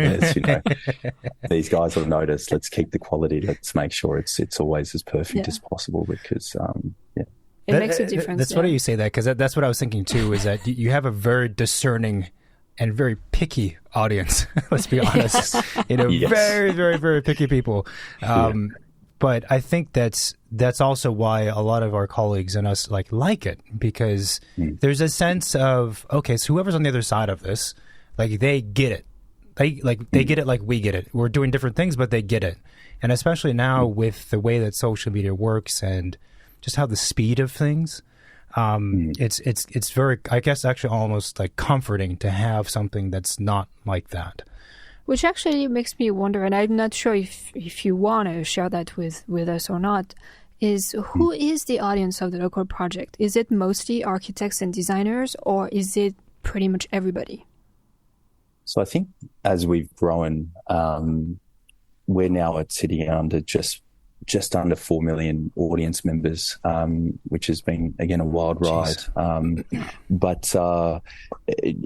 C: These guys will notice. Let's keep the quality. Let's make sure it's always as perfect as possible, because,
B: it makes a difference.
A: That's funny you say that, because that's what I was thinking too, is that you have a very discerning and very picky audience. Let's be honest. Very, very, very picky people. But I think that's also why a lot of our colleagues and us like it, because there's a sense of, okay, so whoever's on the other side of this, they get it. They get it like we get it. We're doing different things, but they get it. And especially now with the way that social media works and just how the speed of things, it's very, I guess, actually almost comforting to have something that's not like that.
B: Which actually makes me wonder, and I'm not sure if you want to share that with us or not, is who is the audience of the local project? Is it mostly architects and designers, or is it pretty much everybody?
C: So I think as we've grown, we're now sitting under just just under 4 million audience members, which has been, again, a wild ride. But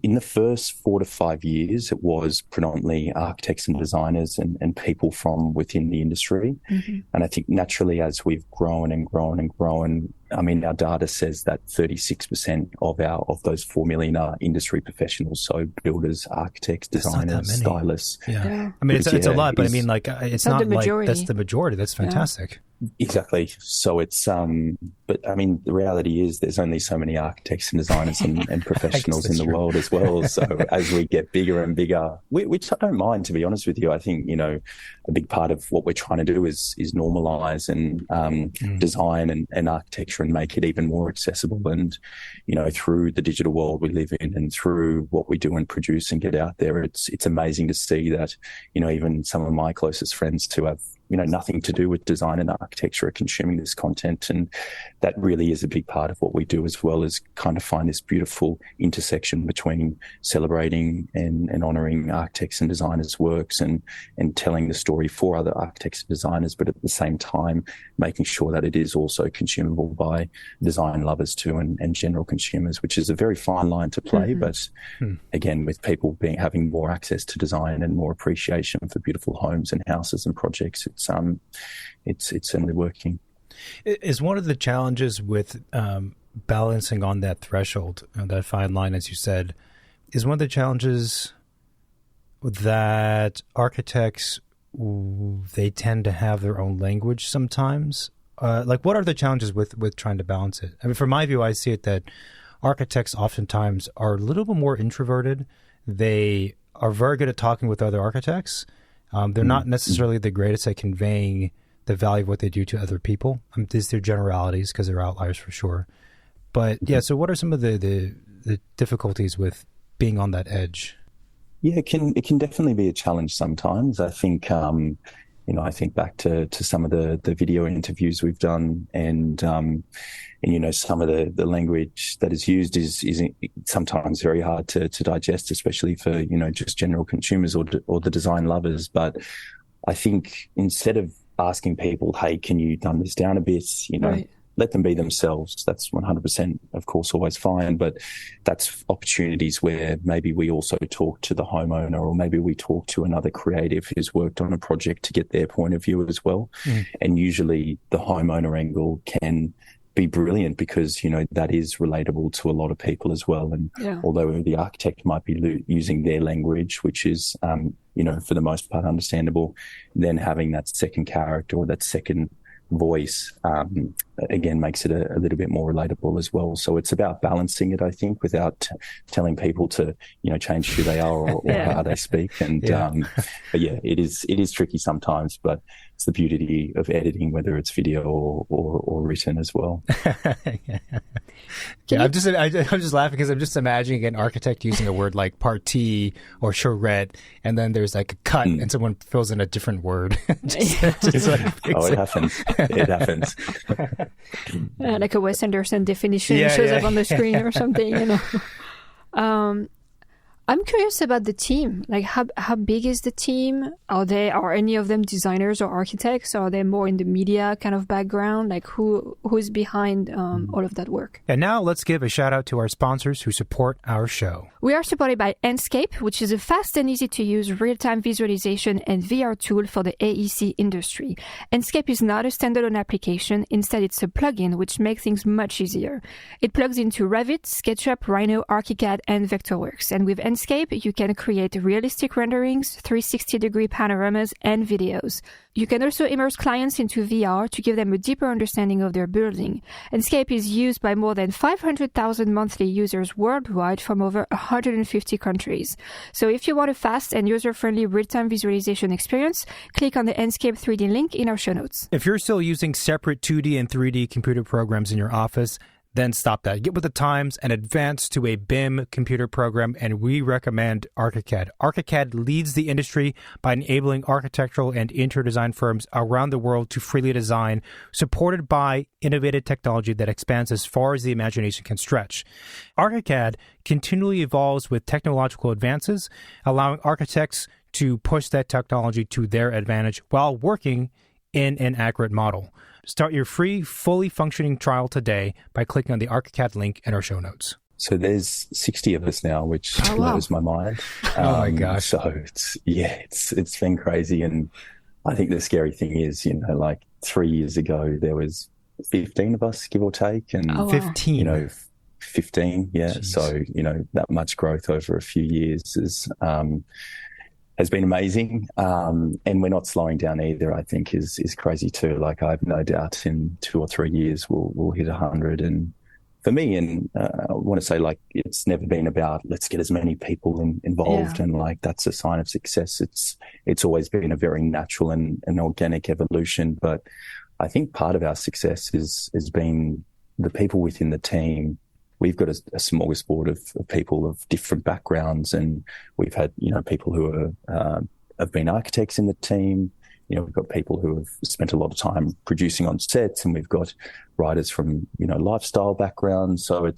C: in the first 4 to 5 years, it was predominantly architects and designers and people from within the industry. Mm-hmm. And I think naturally, as we've grown and grown and grown, I mean, our data says that 36% of those 4 million are industry professionals. So builders, architects, designers, stylists.
A: Yeah. I mean, it's a lot, but I mean, like, it's not like that's the majority. That's fantastic.
C: Exactly. So it's, but I mean, the reality is there's only so many architects and designers and professionals in the world as well. So as we get bigger and bigger, which I don't mind, to be honest with you, I think, a big part of what we're trying to do is normalize and design and architecture and make it even more accessible. And, through the digital world we live in and through what we do and produce and get out there, it's amazing to see that, even some of my closest friends to have, nothing to do with design and architecture are consuming this content. And that really is a big part of what we do, as well as kind of find this beautiful intersection between celebrating and honouring architects and designers' works and telling the story for other architects and designers, but at the same time, making sure that it is also consumable by design lovers too and general consumers, which is a very fine line to play. Mm-hmm. But again, with people having more access to design and more appreciation for beautiful homes and houses and projects, it's certainly working.
A: Is one of the challenges with balancing on that threshold, that fine line, as you said, is one of the challenges that architects, they tend to have their own language sometimes? Like, what are the challenges with trying to balance it? I mean, from my view, I see it that architects oftentimes are a little bit more introverted. They are very good at talking with other architects. They're not necessarily the greatest at conveying the value of what they do to other people. These are generalities because they're outliers for sure. But yeah, so what are some of the difficulties with being on that edge?
C: Yeah, it can definitely be a challenge sometimes. I think, I think back to some of the video interviews we've done and some of the language that is used is sometimes very hard to digest, especially for, just general consumers or the design lovers. But I think instead of asking people, hey, can you dumb this down a bit, right, let them be themselves. That's 100%, of course, always fine. But that's opportunities where maybe we also talk to the homeowner, or maybe we talk to another creative who's worked on a project to get their point of view as well. And usually the homeowner angle can be brilliant because, that is relatable to a lot of people as well. And although the architect might be using their language, which is, for the most part understandable, then having that second character or that second voice, again, makes it a little bit more relatable as well. So it's about balancing it, I think, without telling people to, change who they are or how they speak. And, but yeah, it is tricky sometimes, but it's the beauty of editing, whether it's video or written as well.
A: I'm just laughing because I'm just imagining an architect using a word like partie or charrette, and then there's like a cut and someone fills in a different word.
C: It happens. It happens.
B: Like a Wes Anderson definition shows up on the screen or something, I'm curious about the team. Like, how big is the team? Are any of them designers or architects? Are they more in the media kind of background? Like, who's behind all of that work?
A: And now let's give a shout out to our sponsors who support our show.
B: We are supported by Enscape, which is a fast and easy to use real-time visualization and VR tool for the AEC industry. Enscape is not a standalone application. Instead, it's a plugin which makes things much easier. It plugs into Revit, SketchUp, Rhino, ArchiCAD, and Vectorworks. And with Enscape, you can create realistic renderings, 360-degree panoramas, and videos. You can also immerse clients into VR to give them a deeper understanding of their building. Enscape is used by more than 500,000 monthly users worldwide from over 150 countries. So if you want a fast and user-friendly real-time visualization experience, click on the Enscape 3D link in our show notes.
A: If you're still using separate 2D and 3D computer programs in your office, then stop that. Get with the times and advance to a BIM computer program, and we recommend ArchiCAD. ArchiCAD leads the industry by enabling architectural and interior design firms around the world to freely design, supported by innovative technology that expands as far as the imagination can stretch. ArchiCAD continually evolves with technological advances, allowing architects to push that technology to their advantage while working in an accurate model. Start your free, fully functioning trial today by clicking on the ArchiCAD link in our show notes.
C: So there's 60 of us now, which blows my mind.
A: Oh my gosh.
C: So it's been crazy. And I think the scary thing is, like 3 years ago, there was 15 of us, give or take. And
A: 15,
C: 15. Yeah. Jeez. So, that much growth over a few years has been amazing. And we're not slowing down either, I think is crazy too. Like I have no doubt in 2 or 3 years, we'll hit 100. And for me, and I want to say, like, it's never been about let's get as many people involved and like that's a sign of success. It's always been a very natural and organic evolution. But I think part of our success has been the people within the team. We've got a smorgasbord of people of different backgrounds, and we've had people who have been architects in the team. We've got people who have spent a lot of time producing on sets, and we've got writers from, lifestyle backgrounds. So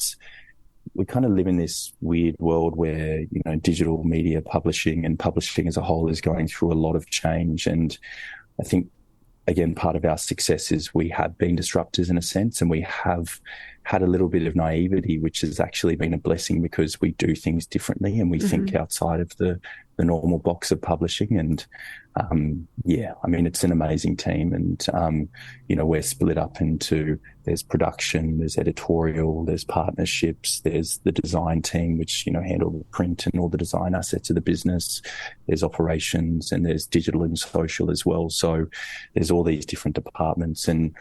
C: we kind of live in this weird world where, digital media publishing and publishing as a whole is going through a lot of change. And I think, again, part of our success is we have been disruptors in a sense, and we have had a little bit of naivety, which has actually been a blessing because we do things differently and we think outside of the normal box of publishing. And it's an amazing team. And, we're split up into, there's production, there's editorial, there's partnerships, there's the design team, which, handle the print and all the design assets of the business. There's operations, and there's digital and social as well. So there's all these different departments. And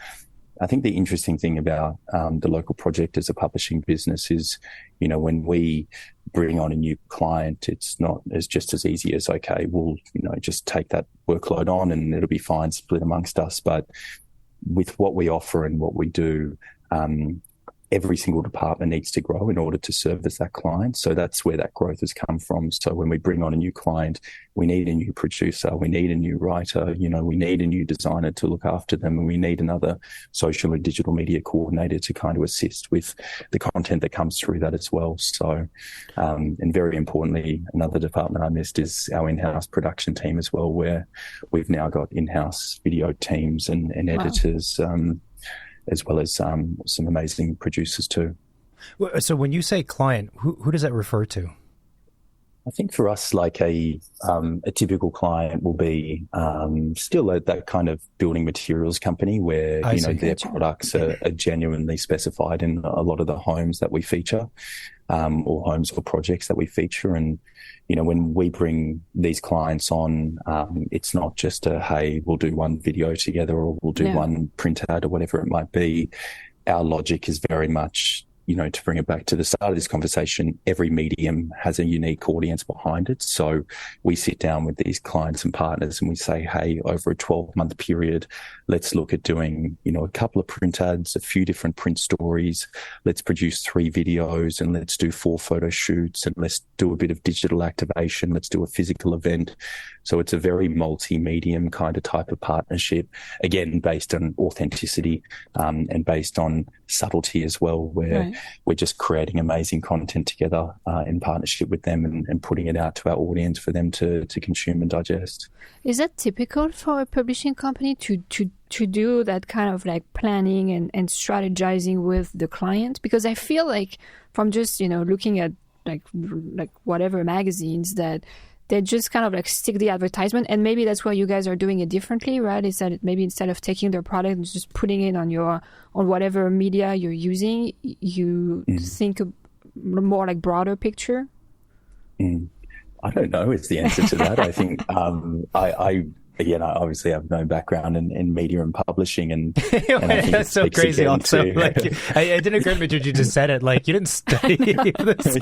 C: I think the interesting thing about the local project as a publishing business is, when we bring on a new client, it's not just as easy as, okay, we'll, just take that workload on and it'll be fine, split amongst us. But with what we offer and what we do, every single department needs to grow in order to service that client. So that's where that growth has come from. So when we bring on a new client, we need a new producer, we need a new writer, we need a new designer to look after them, and we need another social and digital media coordinator to kind of assist with the content that comes through that as well. So, and very importantly, another department I missed is our in-house production team as well, where we've now got in-house video teams and editors, as well as some amazing producers too.
A: So when you say client, who does that refer to?
C: I think for us, like a typical client will be still that kind of building materials company where their products are genuinely specified in a lot of the homes that we feature, or homes or projects that we feature. And when we bring these clients on, it's not just hey, we'll do one video together or we'll do one print ad or whatever it might be. Our logic is very much, to bring it back to the start of this conversation, every medium has a unique audience behind it. So we sit down with these clients and partners and we say, hey, over a 12-month period, let's look at doing, a couple of print ads, a few different print stories. Let's produce 3 videos and let's do 4 photo shoots and let's do a bit of digital activation. Let's do a physical event. So it's a very multi-medium kind of type of partnership, again, based on authenticity, and based on subtlety as well, where we're just creating amazing content together in partnership with them and putting it out to our audience for them to consume and digest.
B: Is that typical for a publishing company to do that kind of like planning and strategizing with the client? Because I feel like from just, looking at like whatever magazines that they just kind of like stick the advertisement, and maybe that's why you guys are doing it differently, right? Is that maybe instead of taking their product and just putting it on whatever media you're using, you think a more like broader picture?
C: I don't know is the answer to that. I think I obviously have no background in media and publishing, and I think
A: that's so crazy. Also, I didn't agree with you just said it. Like you didn't study this,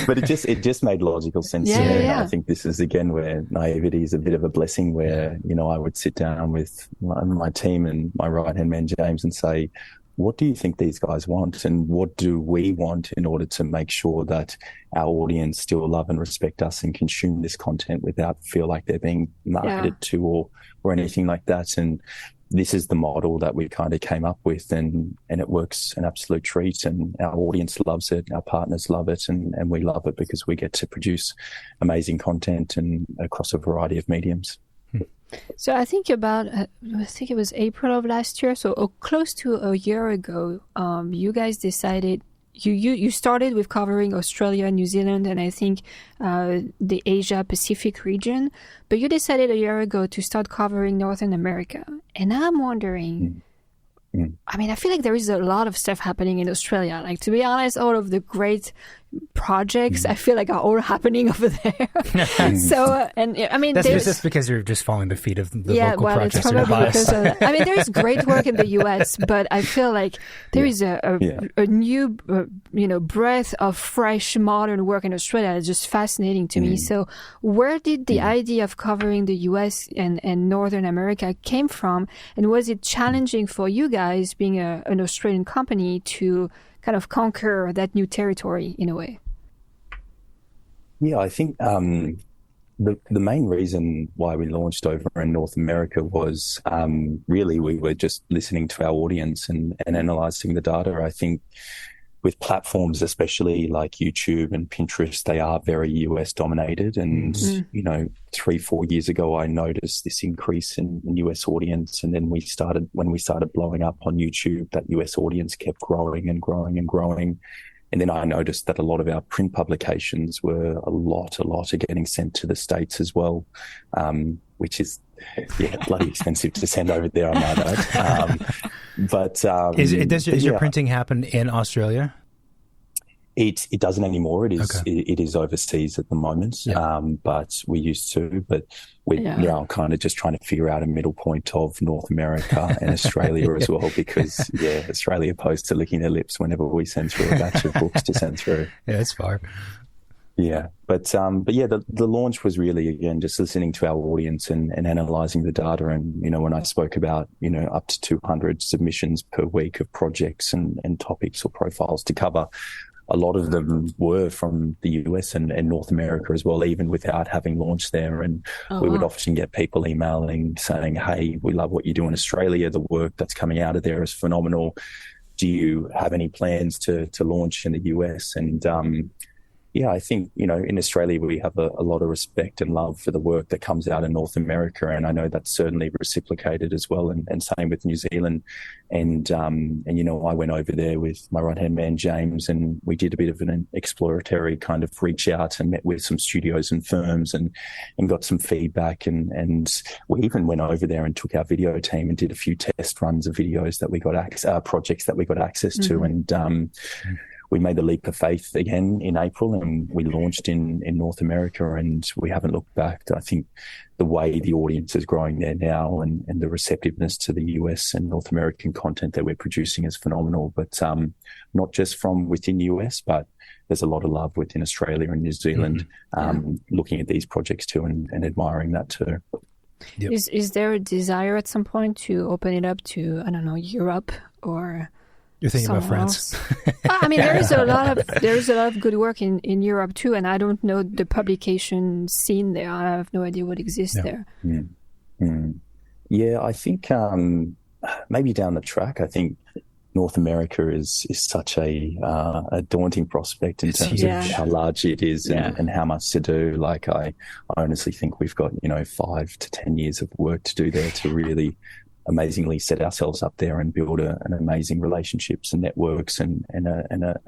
C: but it just made logical sense to me. I think this is again where naivety is a bit of a blessing. Where I would sit down with my team and my right hand man James and say, what do you think these guys want, and what do we want in order to make sure that our audience still love and respect us and consume this content without feel like they're being marketed to or anything like that. And this is the model that we kind of came up with, and it works an absolute treat, and our audience loves it, our partners love it, and we love it because we get to produce amazing content and across a variety of mediums.
B: So I think I think it was April of last year, so close to a year ago, you guys decided you started with covering Australia, New Zealand, and I think the Asia Pacific region, but you decided a year ago to start covering Northern America. And I'm wondering, I mean, I feel like there is a lot of stuff happening in Australia. Like, to be honest, all of the great projects I feel like are all happening over there. So, and I mean,
A: that's just because you're just following the feet of the local projects.
B: It's probably because I mean, there is great work in the US, but I feel like there is a new, breath of fresh modern work in Australia. It's just fascinating to me. So where did the idea of covering the US and Northern America came from? And was it challenging for you guys, being an Australian company, to kind of conquer that new territory in a way?
C: Yeah, I think the main reason why we launched over in North America was really we were just listening to our audience and analysing the data. I think with platforms, especially like YouTube and Pinterest, they are very US dominated. And, 3-4 years ago, I noticed this increase in US audience. And then when we started blowing up on YouTube, that US audience kept growing and growing and growing. And then I noticed that a lot of our print publications were a lot are getting sent to the States as well, which is, bloody expensive to send over there, I might add. Does your printing happen in Australia? It doesn't anymore. It is overseas at the moment, but we used to. But we're now kind of just trying to figure out a middle point of North America and Australia as well, because Australia Post are licking their lips whenever we send through a batch of books to send through. Yeah, it's far. Yeah, but the launch was really, again, just listening to our audience and analysing the data. And when I spoke about up to 200 submissions per week of projects and topics or profiles to cover, a lot of them were from the US and North America as well, even without having launched there. And we would often get people emailing saying, "Hey, we love what you do in Australia. The work that's coming out of there is phenomenal. Do you have any plans to launch in the US?" And I think, in Australia, we have a lot of respect and love for the work that comes out in North America. And I know that's certainly reciprocated as well. And same with New Zealand. And I went over there with my right-hand man, James, and we did a bit of an exploratory kind of reach out and met with some studios and firms and got some feedback. And we even went over there and took our video team and did a few test runs of videos that we got projects that we got access to. And, we made the leap of faith again in April, and we launched in North America, and we haven't looked back. I think the way the audience is growing there now and the receptiveness to the US and North American content that we're producing is phenomenal. But not just from within the US, but there's a lot of love within Australia and New Zealand looking at these projects too and admiring that too.
B: Yep. Is there a desire at some point to open it up to, I don't know, Europe or...
A: You're thinking about France.
B: I mean, there is a lot of good work in Europe too, and I don't know the publication scene there. I have no idea what exists there.
C: Yeah, I think maybe down the track, I think North America is such a daunting prospect in terms of how large it is and how much to do. Like I honestly think we've got 5 to 10 years of work to do there to really amazingly set ourselves up there and build an amazing relationships and networks and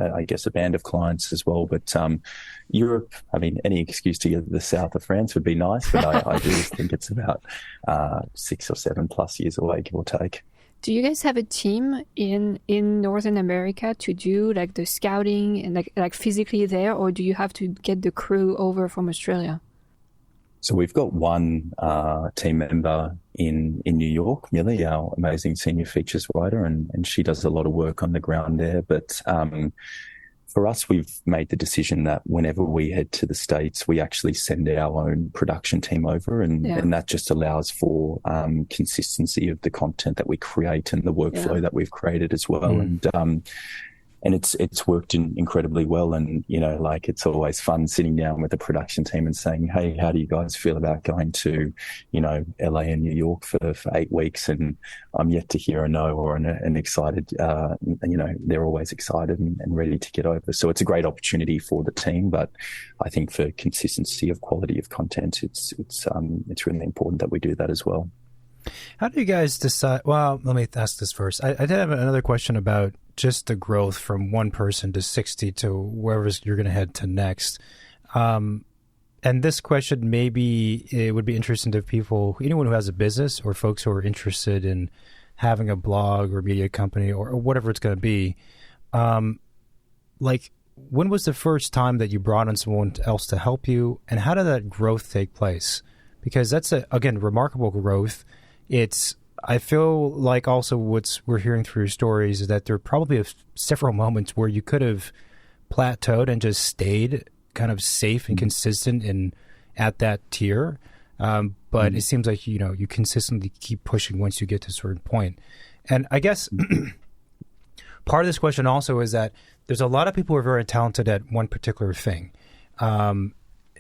C: I guess a band of clients as well. But Europe, I mean, any excuse to get to the south of France would be nice, but I do think it's about 6 or 7 plus years away, give or take.
B: Do you guys have a team in Northern America to do like the scouting and like physically there, or do you have to get the crew over from Australia?
C: So we've got one team member in New York, Millie, our amazing senior features writer, and she does a lot of work on the ground there. But for us, we've made the decision that whenever we head to the States, we actually send our own production team over, and that just allows for consistency of the content that we create and the workflow that we've created as well. and it's worked incredibly well. And, like it's always fun sitting down with the production team and saying, hey, how do you guys feel about going to, LA and New York for 8 weeks? And I'm yet to hear a no or an excited, they're always excited and ready to get over. So it's a great opportunity for the team. But I think for consistency of quality of content, it's really important that we do that as well.
A: How do you guys decide? Well, let me ask this first. I did have another question about just the growth from one person to 60 to wherever you're going to head to next. And this question, maybe it would be interesting to people, anyone who has a business or folks who are interested in having a blog or media company or whatever it's going to be. Like, when was the first time that you brought on someone else to help you, and how did that growth take place? Because that's, again, remarkable growth. I feel like also we're hearing through your stories is that there are probably several moments where you could have plateaued and just stayed kind of safe and consistent and at that tier. But it seems like, you consistently keep pushing once you get to a certain point. And I guess part of this question also is that there's a lot of people who are very talented at one particular thing.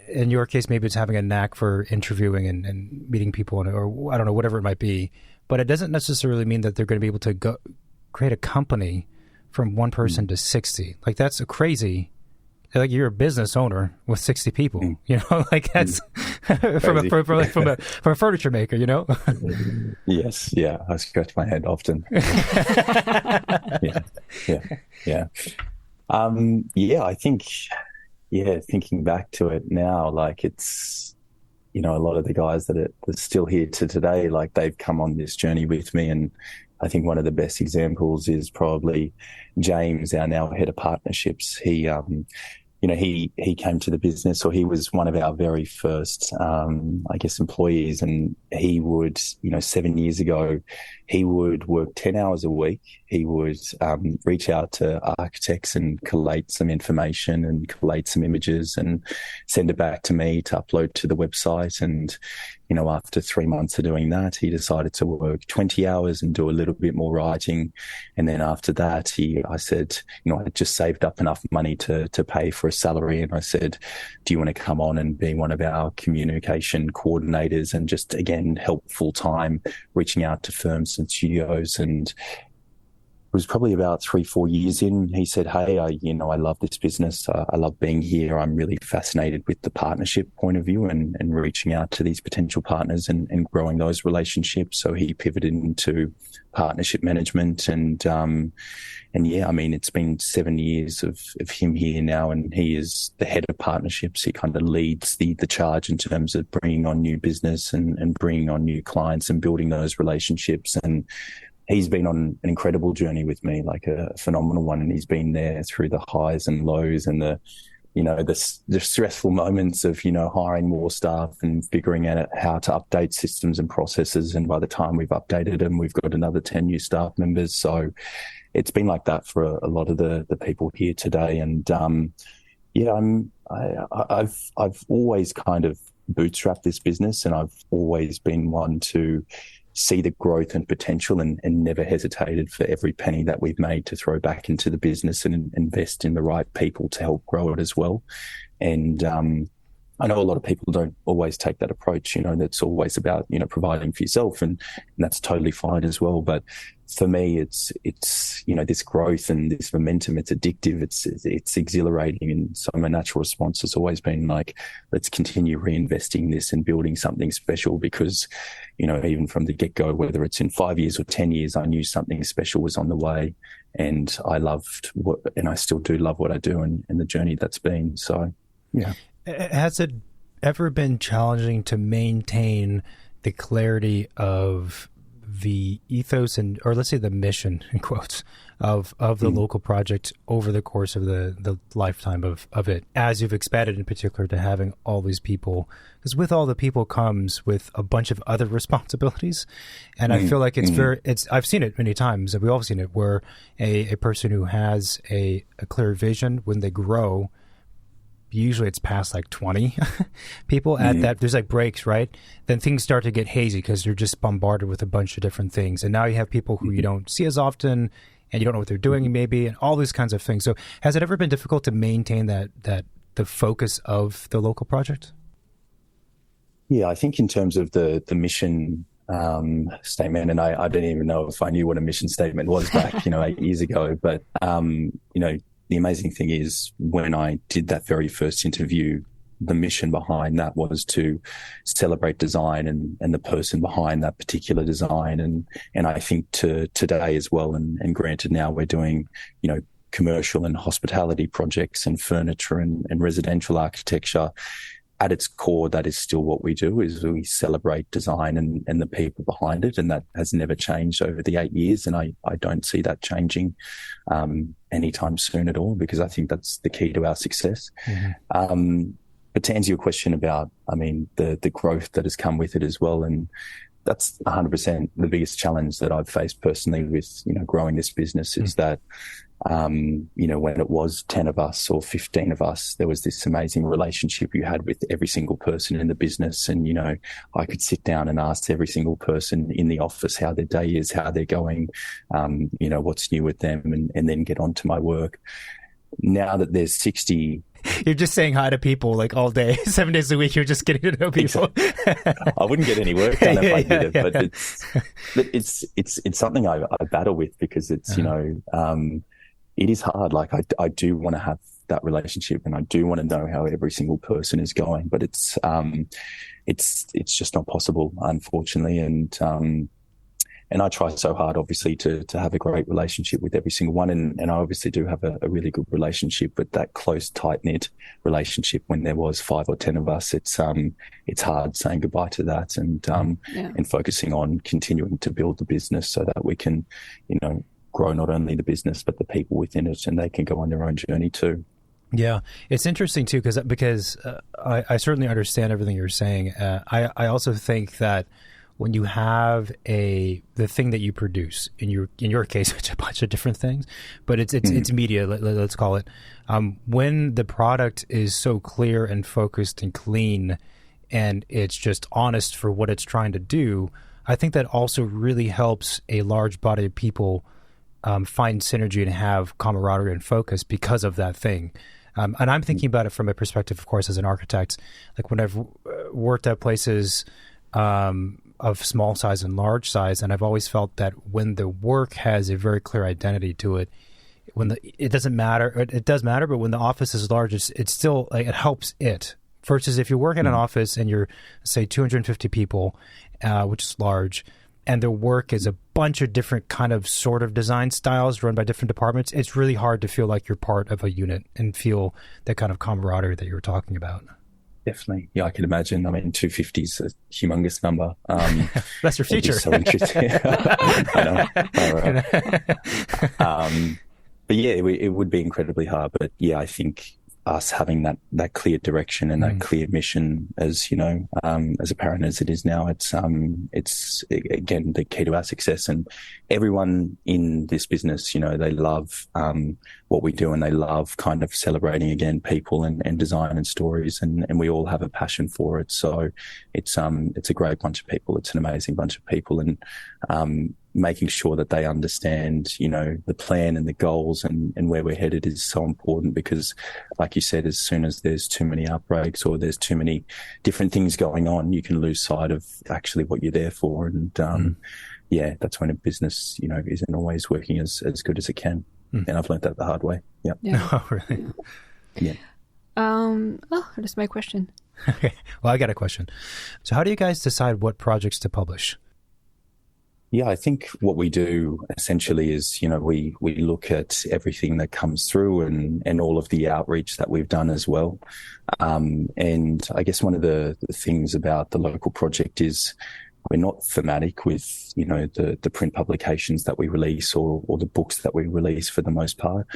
A: In your case, maybe it's having a knack for interviewing and meeting people, or I don't know, whatever it might be. But it doesn't necessarily mean that they're going to be able to create a company from one person to 60. Like, that's crazy. Like, you're a business owner with 60 people, like that's from a furniture maker,
C: Yes. Yeah. I scratch my head often. Yeah. I think, thinking back to it now, like it's, a lot of the guys that are still here to today, like they've come on this journey with me. And I think one of the best examples is probably James, our now head of partnerships. He came to the business, or he was one of our very first, employees. And he would, 7 years ago, he would work 10 hours a week. He would reach out to architects and collate some information and collate some images and send it back to me to upload to the website. And, after 3 months of doing that, he decided to work 20 hours and do a little bit more writing. And then after that, I said, I just saved up enough money to pay for a salary. And I said, do you want to come on and be one of our communication coordinators and just, again, help full time, reaching out to firms and studios? And it was probably about 3-4 years in. He said, hey, I love this business. I love being here. I'm really fascinated with the partnership point of view and reaching out to these potential partners and growing those relationships. So he pivoted into partnership management. And it's been 7 years of him here now, and he is the head of partnerships. He kind of leads the charge in terms of bringing on new business and bringing on new clients and building those relationships. And he's been on an incredible journey with me, like a phenomenal one. And he's been there through the highs and lows and the stressful moments of, hiring more staff and figuring out how to update systems and processes. And by the time we've updated them, we've got another 10 new staff members. So it's been like that for a lot of the people here today. And, I've always kind of bootstrapped this business, and I've always been one to see the growth and potential and never hesitated for every penny that we've made to throw back into the business and invest in the right people to help grow it as well. And I know a lot of people don't always take that approach. That's always about, providing for yourself, and that's totally fine as well. But for me, it's this growth and this momentum, it's addictive, it's exhilarating. And so my natural response has always been like, let's continue reinvesting this and building something special, because, even from the get-go, whether it's in 5 years or 10 years, I knew something special was on the way, and I loved and I still do love what I do and the journey that's been. So, yeah.
A: Has it ever been challenging to maintain the clarity of the ethos or let's say the mission, in quotes, of the local project over the course of the lifetime of it, as you've expanded in particular to having all these people? Because with all the people comes with a bunch of other responsibilities. And I feel like I've seen it many times, and we've all seen it, where a person who has a clear vision, when they grow, usually it's past like 20 people at that. There's like breaks, right? Then things start to get hazy because you're just bombarded with a bunch of different things. And now you have people who you don't see as often, and you don't know what they're doing maybe, and all these kinds of things. So has it ever been difficult to maintain that the focus of the local project?
C: Yeah, I think in terms of the mission statement, and I didn't even know if I knew what a mission statement was back, 8 years ago. But, the amazing thing is when I did that very first interview, the mission behind that was to celebrate design and the person behind that particular design. And I think to today as well, and granted now we're doing, commercial and hospitality projects and furniture and residential architecture. At its core, that is still what we do, is we celebrate design and the people behind it. And that has never changed over the 8 years. And I don't see that changing anytime soon at all, because I think that's the key to our success. Mm-hmm. But to answer your question about, the growth that has come with it as well. And that's 100% the biggest challenge that I've faced personally with, growing this business is that, when it was 10 of us or 15 of us, there was this amazing relationship you had with every single person in the business. And, I could sit down and ask every single person in the office how their day is, how they're going, what's new with them, and then get on to my work. Now that there's 60...
A: You're just saying hi to people like all day, 7 days a week. You're just getting to know people.
C: I wouldn't get any work done if I did it, but it's something I battle with, because it's, it is hard. Like I do want to have that relationship, and I do want to know how every single person is going, but it's just not possible, unfortunately. And I try so hard, obviously, to have a great relationship with every single one. And I obviously do have a really good relationship, but that close, tight-knit relationship, when there was 5 or 10 of us, it's hard saying goodbye to that and focusing on continuing to build the business so that we can, grow not only the business, but the people within it, and they can go on their own journey too.
A: Yeah, it's interesting too, because I certainly understand everything you're saying. I also think that when you have the thing that you produce, in your case, it's a bunch of different things, but it's media, let's call it. When the product is so clear and focused and clean, and it's just honest for what it's trying to do, I think that also really helps a large body of people find synergy and have camaraderie and focus because of that thing. And I'm thinking about it from a perspective, of course, as an architect. Like when I've worked at places of small size and large size, and I've always felt that when the work has a very clear identity to it, it doesn't matter. It does matter, but when the office is large, it's still like it helps it. Versus if you work in an office and you're, say, 250 people, which is large, and their work is a bunch of different kind of sort of design styles run by different departments, it's really hard to feel like you're part of a unit and feel that kind of camaraderie that you were talking about.
C: Definitely. Yeah, I can imagine. 250 is a humongous number.
A: That's your future.
C: So interesting. I know. But yeah, it would be incredibly hard. But yeah, I think us having that clear direction and that clear mission, as as apparent as it is now, it's again the key to our success. And everyone in this business, they love what we do, and they love kind of celebrating again people and design and stories, and we all have a passion for it. So it's a great bunch of people. It's an amazing bunch of people, and making sure that they understand, the plan and the goals and where we're headed is so important, because like you said, as soon as there's too many outbreaks or there's too many different things going on, you can lose sight of actually what you're there for. And, that's when a business, isn't always working as good as it can. And I've learned that the hard way. Yeah.
A: Oh, really?
C: Yeah.
B: That's my question.
A: Okay. Well, I got a question. So how do you guys decide what projects to publish?
C: Yeah, I think what we do essentially is, we look at everything that comes through and all of the outreach that we've done as well. And I guess one of the things about the local project is we're not thematic with, the print publications that we release or the books that we release for the most part,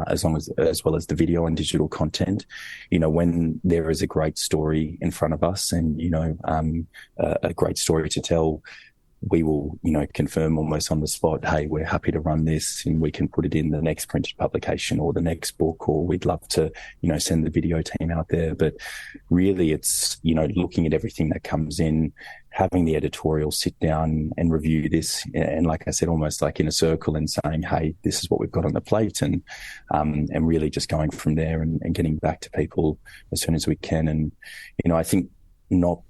C: as well as the video and digital content. When there is a great story in front of us and, a great story to tell, we will, confirm almost on the spot, hey, we're happy to run this and we can put it in the next printed publication or the next book, or we'd love to, send the video team out there. But really it's, looking at everything that comes in having the editorial sit down and review this, and like I said, almost like in a circle and saying, hey, this is what we've got on the plate, and really just going from there and getting back to people as soon as we can. And, I think not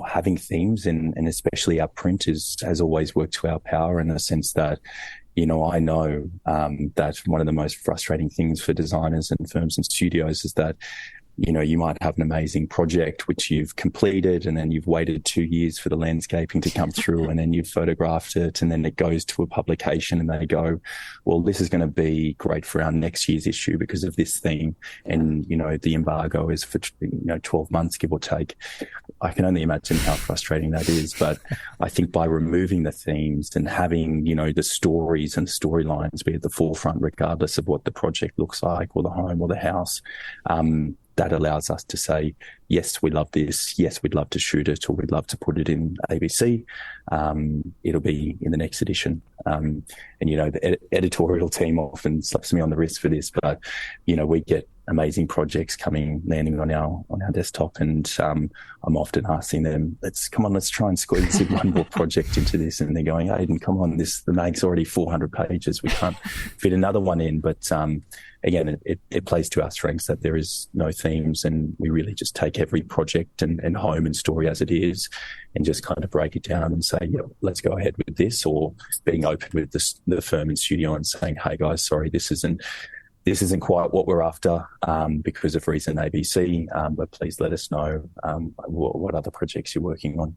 C: having themes and especially our print has always worked to our power, in the sense that, I know that one of the most frustrating things for designers and firms and studios is that, you might have an amazing project which you've completed, and then you've waited 2 years for the landscaping to come through, and then you've photographed it, and then it goes to a publication and they go, well, this is going to be great for our next year's issue because of this theme. And, the embargo is for, 12 months, give or take. I can only imagine how frustrating that is. But I think by removing the themes and having, the stories and storylines be at the forefront, regardless of what the project looks like, or the home or the house, that allows us to say, yes, we love this. Yes, we'd love to shoot it, or we'd love to put it in ABC. It'll be in the next edition. And, the editorial team often slaps me on the wrist for this, but, we get amazing projects landing on our desktop, and I'm often asking them, let's try and squeeze one more project into this. And they're going, Aidan, come on, the mag's already 400 pages. We can't fit another one in. But again, it plays to our strengths that there is no themes, and we really just take every project and home and story as it is, and just kind of break it down and say, yeah, let's go ahead with this, or being open with the firm and studio and saying, hey guys, sorry, this isn't quite what we're after because of reason ABC, but please let us know what other projects you're working on.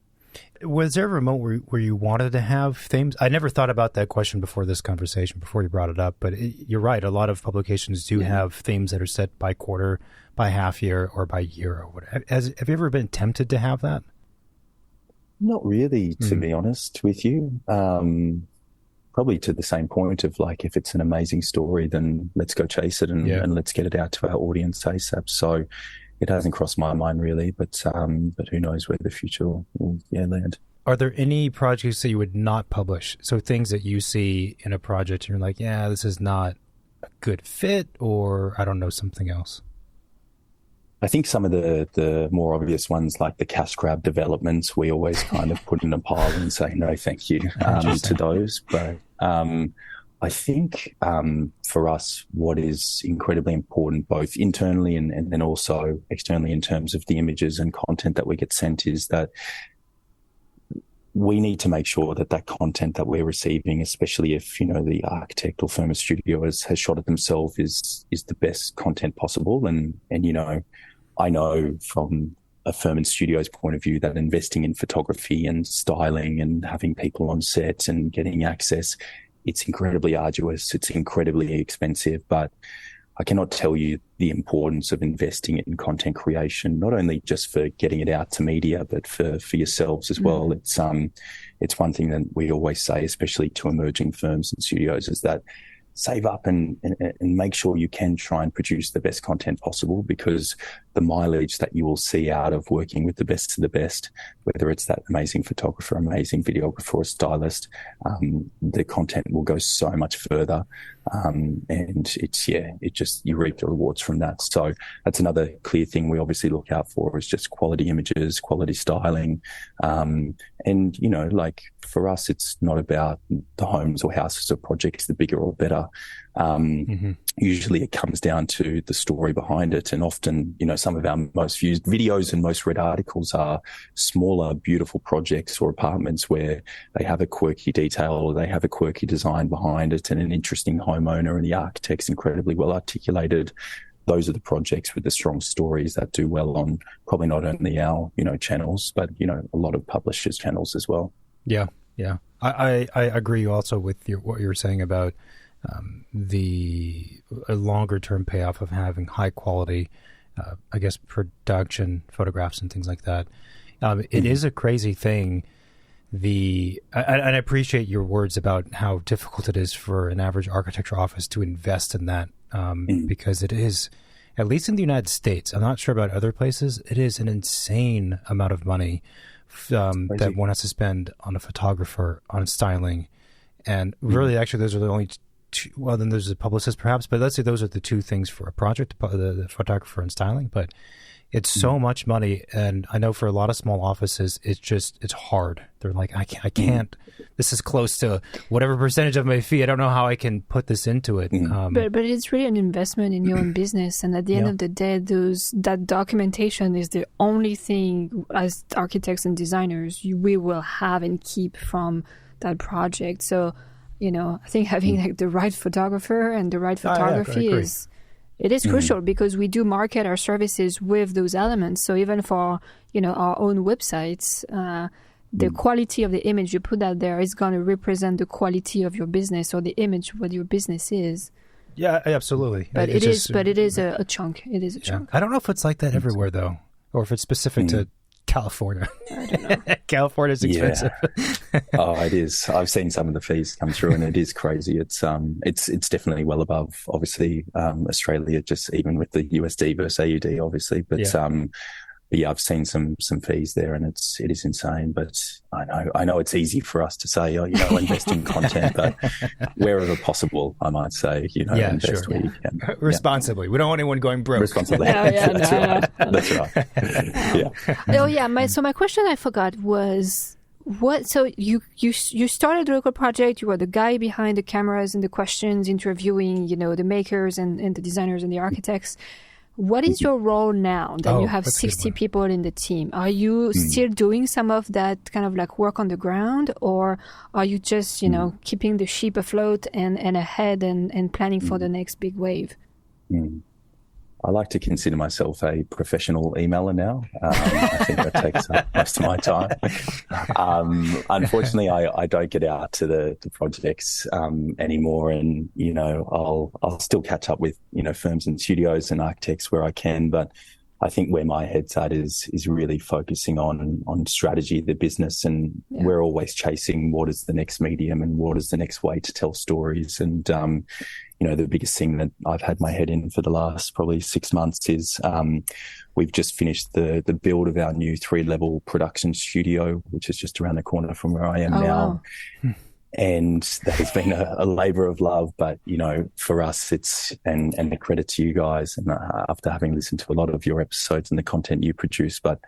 A: Was there a moment where you wanted to have themes? I never thought about that question before this conversation, before you brought it up, but you're right. A lot of publications do have themes that are set by quarter, by half year, or by year, or whatever. Have you ever been tempted to have that?
C: Not really, to be honest with you. Probably to the same point of, like, if it's an amazing story, then let's go chase it and let's get it out to our audience ASAP. So it hasn't crossed my mind really, but who knows where the future will land.
A: Are there any projects that you would not publish? So things that you see in a project and you're like, yeah, this is not a good fit, or I don't know, something else?
C: I think some of the more obvious ones, like the cash grab developments, we always kind of put in a pile and say no thank you to those. But I think for us, what is incredibly important, both internally and then also externally in terms of the images and content that we get sent, is that we need to make sure that content that we're receiving, especially if, the architect or firm or studio has shot it themselves, is the best content possible. And I know from a firm and studio's point of view that investing in photography and styling and having people on set and getting access, it's incredibly arduous. It's incredibly expensive, but I cannot tell you the importance of investing in content creation, not only just for getting it out to media, but for yourselves as well. It's one thing that we always say, especially to emerging firms and studios, is that save up and make sure you can try and produce the best content possible, because the mileage that you will see out of working with the best of the best, whether it's that amazing photographer, amazing videographer, or stylist, the content will go so much further. And you reap the rewards from that. So that's another clear thing we obviously look out for, is just quality images, quality styling. And, like for us, it's not about the homes or houses or projects, the bigger or better. Usually it comes down to the story behind it. And often, some of our most viewed videos and most read articles are smaller, beautiful projects or apartments where they have a quirky detail or they have a quirky design behind it and an interesting homeowner, and the architect's incredibly well articulated. Those are the projects with the strong stories that do well on probably not only our, channels, but, a lot of publishers' channels as well. Yeah.
A: Yeah. I agree also with what you're saying about a longer term payoff of having high quality, production photographs and things like that. It is a crazy thing. And I appreciate your words about how difficult it is for an average architecture office to invest in that, because it is, at least in the United States, I'm not sure about other places, it is an insane amount of money that one has to spend on a photographer, on styling. And really, actually, those are the only two. Well, then there's a publicist perhaps, but let's say those are the two things for a project, the photographer and styling. But it's so much money. And I know for a lot of small offices, it's hard. They're like, I can't, this is close to whatever percentage of my fee. I don't know how I can put this into it.
B: But it's really an investment in your own business. And at the end of the day, that documentation is the only thing as architects and designers we will have and keep from that project. So, I think having like the right photographer and the right photography is crucial, because we do market our services with those elements. So even for, our own websites, the quality of the image you put out there is going to represent the quality of your business or the image of what your business is.
A: Yeah, absolutely.
B: But it is a chunk. It is a chunk.
A: I don't know if it's like that everywhere though, or if it's specific to California.
B: I don't know.
A: California's expensive.
C: Oh, it is. I've seen some of the fees come through, and it is crazy. It's definitely well above, obviously, Australia, just even with the USD versus AUD, obviously. But I've seen some fees there, and it is insane. But I know it's easy for us to say, invest in content, but wherever possible, I might say, invest where you can.
A: Responsibly. We don't want anyone going broke.
C: Responsibly. That's right. Yeah.
B: Oh yeah. So my question I forgot was, so you started the local project. You were the guy behind the cameras and the questions, interviewing, the makers and the designers and the architects. What is your role now that you have 60 people in the team? Are you still doing some of that kind of like work on the ground, or are you just, keeping the ship afloat and ahead and planning for the next big wave?
C: I like to consider myself a professional emailer now. I think that takes up most of my time. Unfortunately, I don't get out to the projects anymore, and I'll still catch up with firms and studios and architects where I can, but I think where my head's at is really focusing on strategy, the business, and we're always chasing what is the next medium and what is the next way to tell stories. And the biggest thing that I've had my head in for the last probably 6 months is we've just finished the build of our new 3-level production studio, which is just around the corner from where I am now. Wow. And that has been a labor of love, but for us, it's and the credit to you guys. And after having listened to a lot of your episodes and the content you produce, but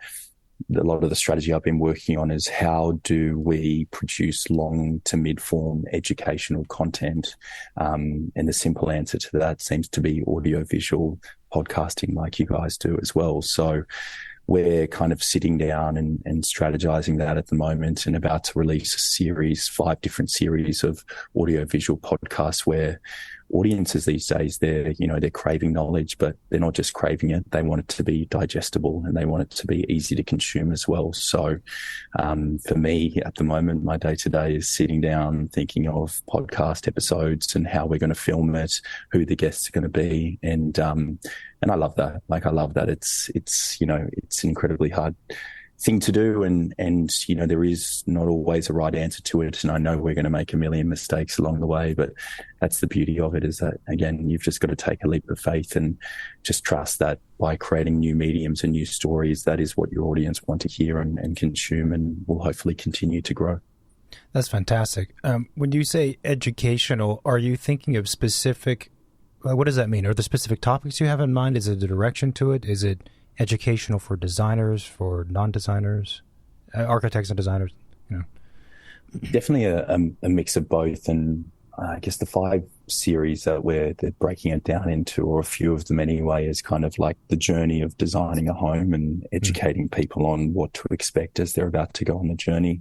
C: a lot of the strategy I've been working on is how do we produce long to mid-form educational content? And the simple answer to that seems to be audio-visual podcasting, like you guys do as well. So we're kind of sitting down and strategizing that at the moment, and about to release a series, 5 different series of audio-visual podcasts where audiences these days, they're craving knowledge, but they're not just craving it. They want it to be digestible, and they want it to be easy to consume as well. So, for me at the moment, my day to day is sitting down, thinking of podcast episodes and how we're going to film it, who the guests are going to be. And I love that. I love that. It's an incredibly hard thing to do, and there is not always a right answer to it, and I know we're going to make a million mistakes along the way, but that's the beauty of it, is that again you've just got to take a leap of faith and just trust that by creating new mediums and new stories, that is what your audience want to hear and consume, and will hopefully continue to grow.
A: That's fantastic. When you say educational, are you thinking of specific, what does that mean? Are there specific topics you have in mind? Is it a direction to it? Is it educational for designers, for non-designers, architects and designers?
C: Definitely a mix of both. And I guess the 5 series that they're breaking it down into, or a few of them anyway, is kind of like the journey of designing a home and educating people on what to expect as they're about to go on the journey.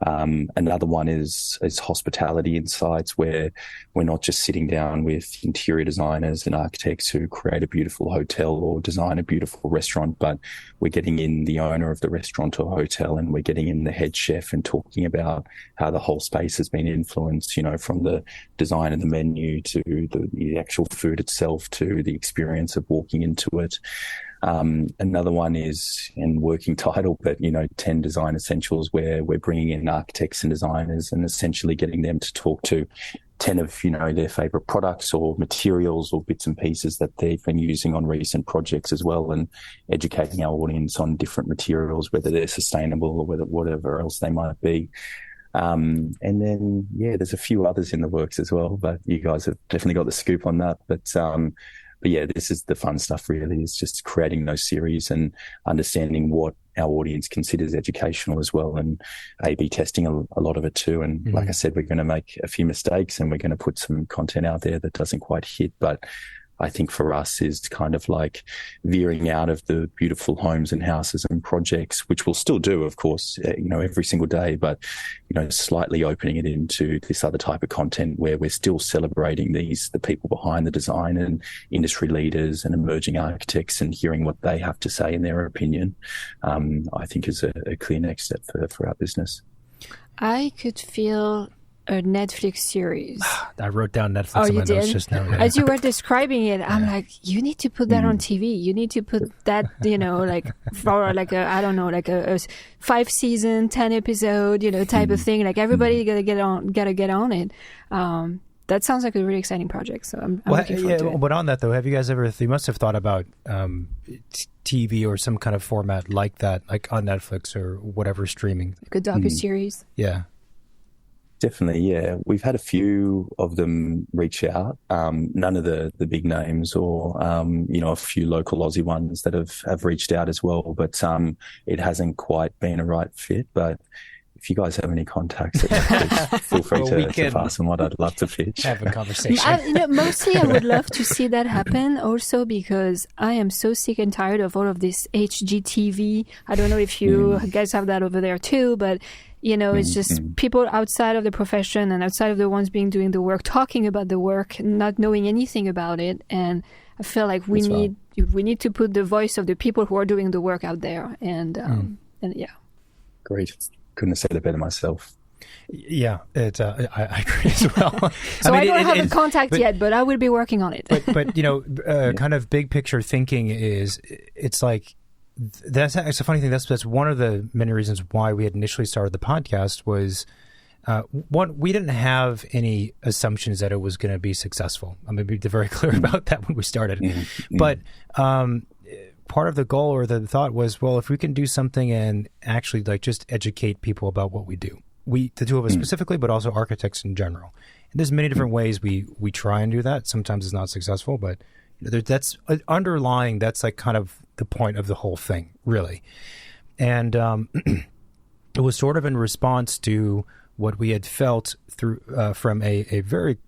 C: Another one is hospitality insights, where we're not just sitting down with interior designers and architects who create a beautiful hotel or design a beautiful restaurant, but we're getting in the owner of the restaurant or hotel, and we're getting in the head chef and talking about how the whole space has been influenced, from the design of the menu to the actual food itself, to the experience of walking into it. Another one is, in working title, but 10 design essentials, where we're bringing in architects and designers and essentially getting them to talk to 10 of their favorite products or materials or bits and pieces that they've been using on recent projects as well, and educating our audience on different materials, whether they're sustainable or whatever else they might be. And then, there's a few others in the works as well, but you guys have definitely got the scoop on that. But yeah, this is the fun stuff really, is just creating those series and understanding what our audience considers educational as well, and A/B testing a lot of it too. And like I said, we're going to make a few mistakes and we're going to put some content out there that doesn't quite hit. But I think for us is kind of like veering out of the beautiful homes and houses and projects, which we'll still do, of course, every single day, but, slightly opening it into this other type of content where we're still celebrating the people behind the design and industry leaders and emerging architects, and hearing what they have to say in their opinion, I think is a clear next step for our business.
B: I could feel a Netflix series.
A: I wrote down Netflix in my notes just now. Yeah.
B: As you were describing it, I'm like, you need to put that on TV. You need to put that, like for like a 5-season, 10 episode, type of thing. Like everybody gotta get on it. That sounds like a really exciting project. So I'm looking forward to it.
A: But on that though, have you guys you must have thought about TV or some kind of format like that, like on Netflix or whatever streaming?
B: Like a docuseries?
A: Yeah.
C: Definitely, yeah. We've had a few of them reach out. None of the big names, or a few local Aussie ones that have reached out as well. But it hasn't quite been a right fit. But if you guys have any contacts, feel free to pass them on. I'd love to pitch.
A: Have a conversation.
B: Mostly I would love to see that happen also because I am so sick and tired of all of this HGTV. I don't know if you guys have that over there too, but it's just people outside of the profession and outside of the ones doing the work, talking about the work, not knowing anything about it. And I feel like we need to put the voice of the people who are doing the work out there. And yeah.
C: Great. Couldn't have said it better myself.
A: Yeah, I agree as well.
B: So I don't have a contact yet, but I will be working on it.
A: But kind of big picture thinking is, it's like, it's a funny thing. That's one of the many reasons why we had initially started the podcast was, one, we didn't have any assumptions that it was going to be successful. I'm going to be very clear about that when we started. But part of the goal or the thought was, well, if we can do something and actually like just educate people about what we do, the two of us specifically, but also architects in general. And there's many different ways we try and do that. Sometimes it's not successful, but that's underlying. That's like kind of the point of the whole thing, really. And it was sort of in response to what we had felt through from a very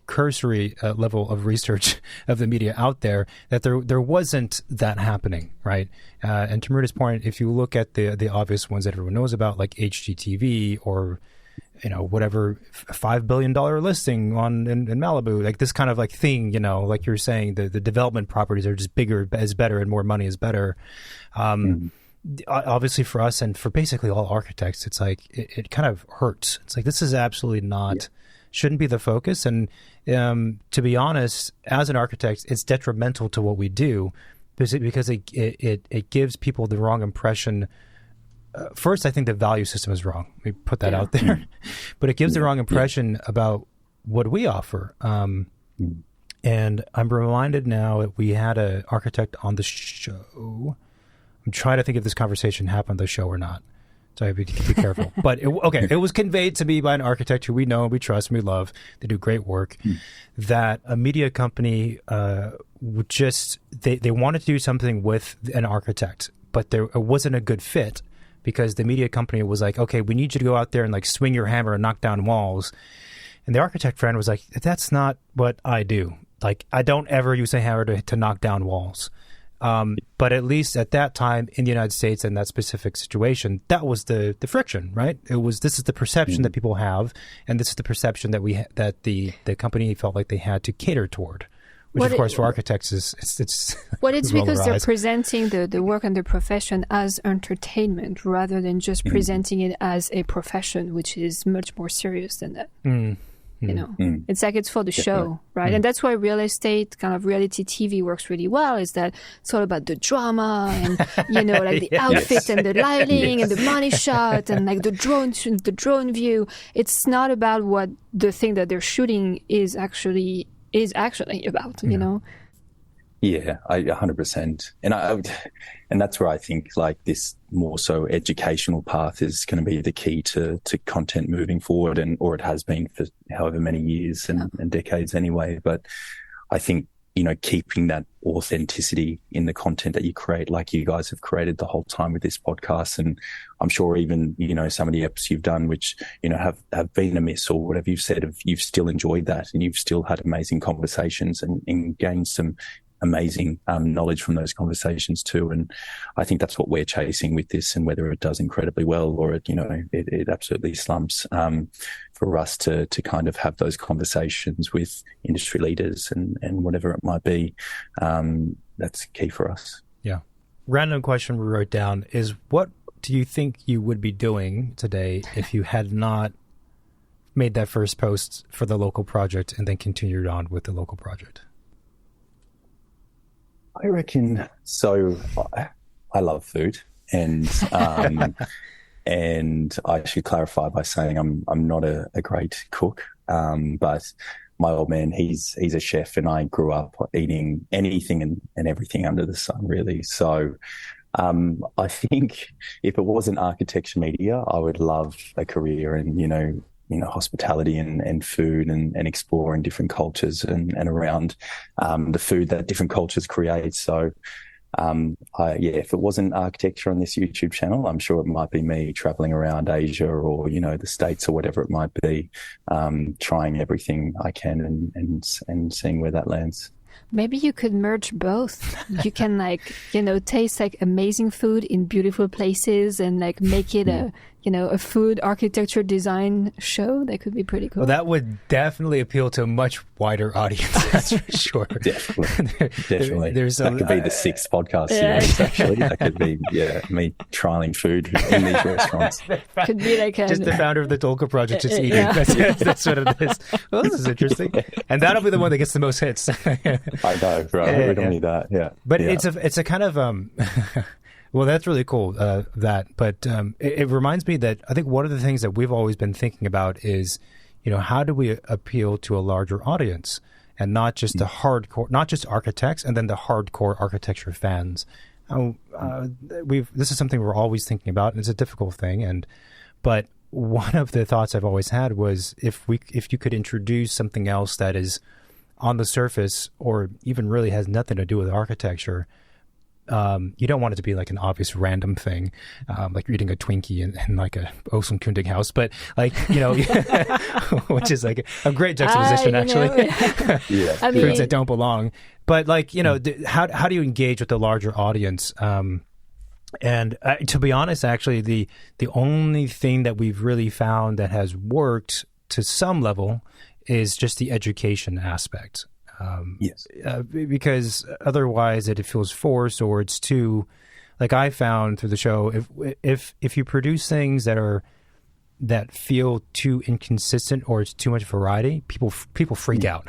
A: cursory level of research of the media out there, that there wasn't that happening, right? And to Marita's point, if you look at the obvious ones that everyone knows about, like HGTV or whatever $5 billion listing in Malibu, like this kind of like thing, like you're saying, the development properties are just bigger is better and more money is better. Obviously for us and for basically all architects, it's like it kind of hurts. It's like, this is absolutely not shouldn't be the focus. And to be honest, as an architect, it's detrimental to what we do because it gives people the wrong impression. First, I think the value system is wrong. We put that out there, but it gives the wrong impression about what we offer. And I'm reminded now that we had an architect on the show. I'm trying to think if this conversation happened on the show or not. So I have to be careful. But it was conveyed to me by an architect who we know, we trust, and we love. They do great work. That a media company would they wanted to do something with an architect, but it wasn't a good fit. Because the media company was like, okay, we need you to go out there and like swing your hammer and knock down walls. And the architect friend was like, that's not what I do. Like, I don't ever use a hammer to knock down walls. But at least at that time in the United States in that specific situation, that was the friction, right? This is the perception that people have. And this is the perception that the company felt like they had to cater toward. Which, of course, for architects it's
B: well, it's because they're presenting the work and the profession as entertainment rather than just presenting it as a profession, which is much more serious than that. It's like it's for the show, right? And that's why real estate, kind of reality TV works really well, is that it's all about the drama and, like the outfit and the lighting and the money shot and like the drone view. It's not about what the thing that they're shooting is actually about,
C: Yeah, 100%. And that's where I think like this more so educational path is going to be the key to content moving forward, or it has been for however many years and decades anyway. But I think, keeping that authenticity in the content that you create, like you guys have created the whole time with this podcast. And I'm sure even, some of the episodes you've done, which, have been a miss or whatever you've said, you've still enjoyed that and you've still had amazing conversations and gained some amazing knowledge from those conversations too. And I think that's what we're chasing with this, and whether it does incredibly well or it absolutely slumps, for us to kind of have those conversations with industry leaders and whatever it might be, that's key for us.
A: Yeah. Random question we wrote down is, what do you think you would be doing today if you had not made that first post for the local project and then continued on with the local project?
C: I reckon so. I love food, and and I should clarify by saying I'm not a great cook, but my old man, he's a chef, and I grew up eating anything and everything under the sun, really. So I think if it wasn't architecture media, I would love a career in hospitality and food and exploring different cultures and around the food that different cultures create. So, if it wasn't architecture on this YouTube channel, I'm sure it might be me traveling around Asia or, the States or whatever it might be, trying everything I can and seeing where that lands.
B: Maybe you could merge both. You can taste amazing food in beautiful places and make it a food architecture design show. That could be pretty cool.
A: Well, that would definitely appeal to a much wider audience, that's for sure.
C: Definitely. That could be the 6th podcast series, actually. That could be, me trialing food in these restaurants.
B: Could be
A: just the founder of the Tolka Project just eating. Yeah. That's what it is. Well, this is interesting. And that'll be the one that gets the most hits.
C: I know, right? We don't need that, yeah.
A: But it's a kind of... Well, that's really cool, but it reminds me that I think one of the things that we've always been thinking about is, how do we appeal to a larger audience, and not just not just architects and then the hardcore architecture fans. This is something we're always thinking about, and it's a difficult thing. But one of the thoughts I've always had was if you could introduce something else that is on the surface or even really has nothing to do with architecture. You don't want it to be like an obvious random thing, like you're eating a Twinkie in like a Osum Kundig house, but which is like a great juxtaposition, actually. Foods that don't belong. But how do you engage with the larger audience? And to be honest, actually, the only thing that we've really found that has worked to some level is just the education aspect.
C: Yes.
A: Because otherwise it feels forced, or it's too, like I found through the show, if you produce things that feel too inconsistent or it's too much variety, people freak out.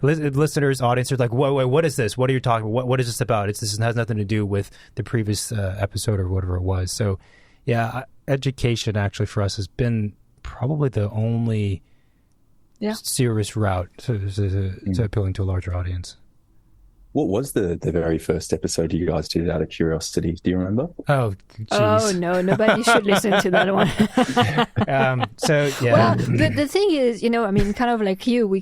A: Listeners, audience are like, wait, what is this? What are you talking about? What is this about? This has nothing to do with the previous episode or whatever it was. So yeah, education actually for us has been probably the only serious route to appealing to a larger audience.
C: What was the very first episode you guys did, out of curiosity? Do you remember?
A: Oh, geez.
B: Oh, no, nobody should listen to that one.
A: So, yeah.
B: Well, the thing is, kind of like you, we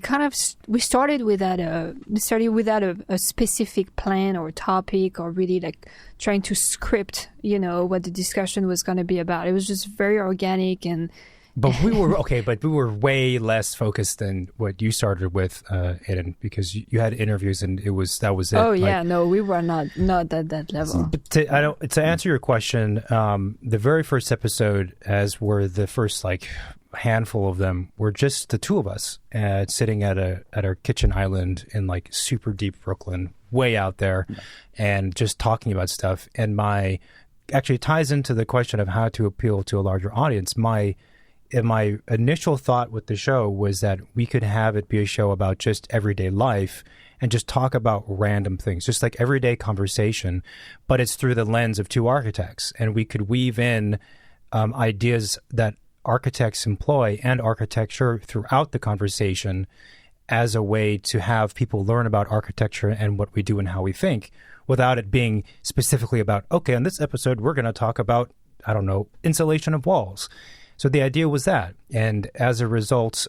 B: started without a specific plan or topic, or really like trying to script, what the discussion was going to be about. It was just very organic and...
A: But we were way less focused than what you started with, Aidan, because you had interviews and that was it.
B: Oh yeah, no, we were not at that level.
A: But to answer your question, the very first episode, as were the first handful of them, were just the two of us sitting at our kitchen island in super deep Brooklyn, way out there, and just talking about stuff. And actually ties into the question of how to appeal to a larger audience. My initial thought with the show was that we could have it be a show about just everyday life and just talk about random things, just like everyday conversation, but it's through the lens of two architects. And we could weave in ideas that architects employ and architecture throughout the conversation as a way to have people learn about architecture and what we do and how we think, without it being specifically about, okay, on this episode, we're going to talk about, I don't know, insulation of walls. So the idea was that, and as a result,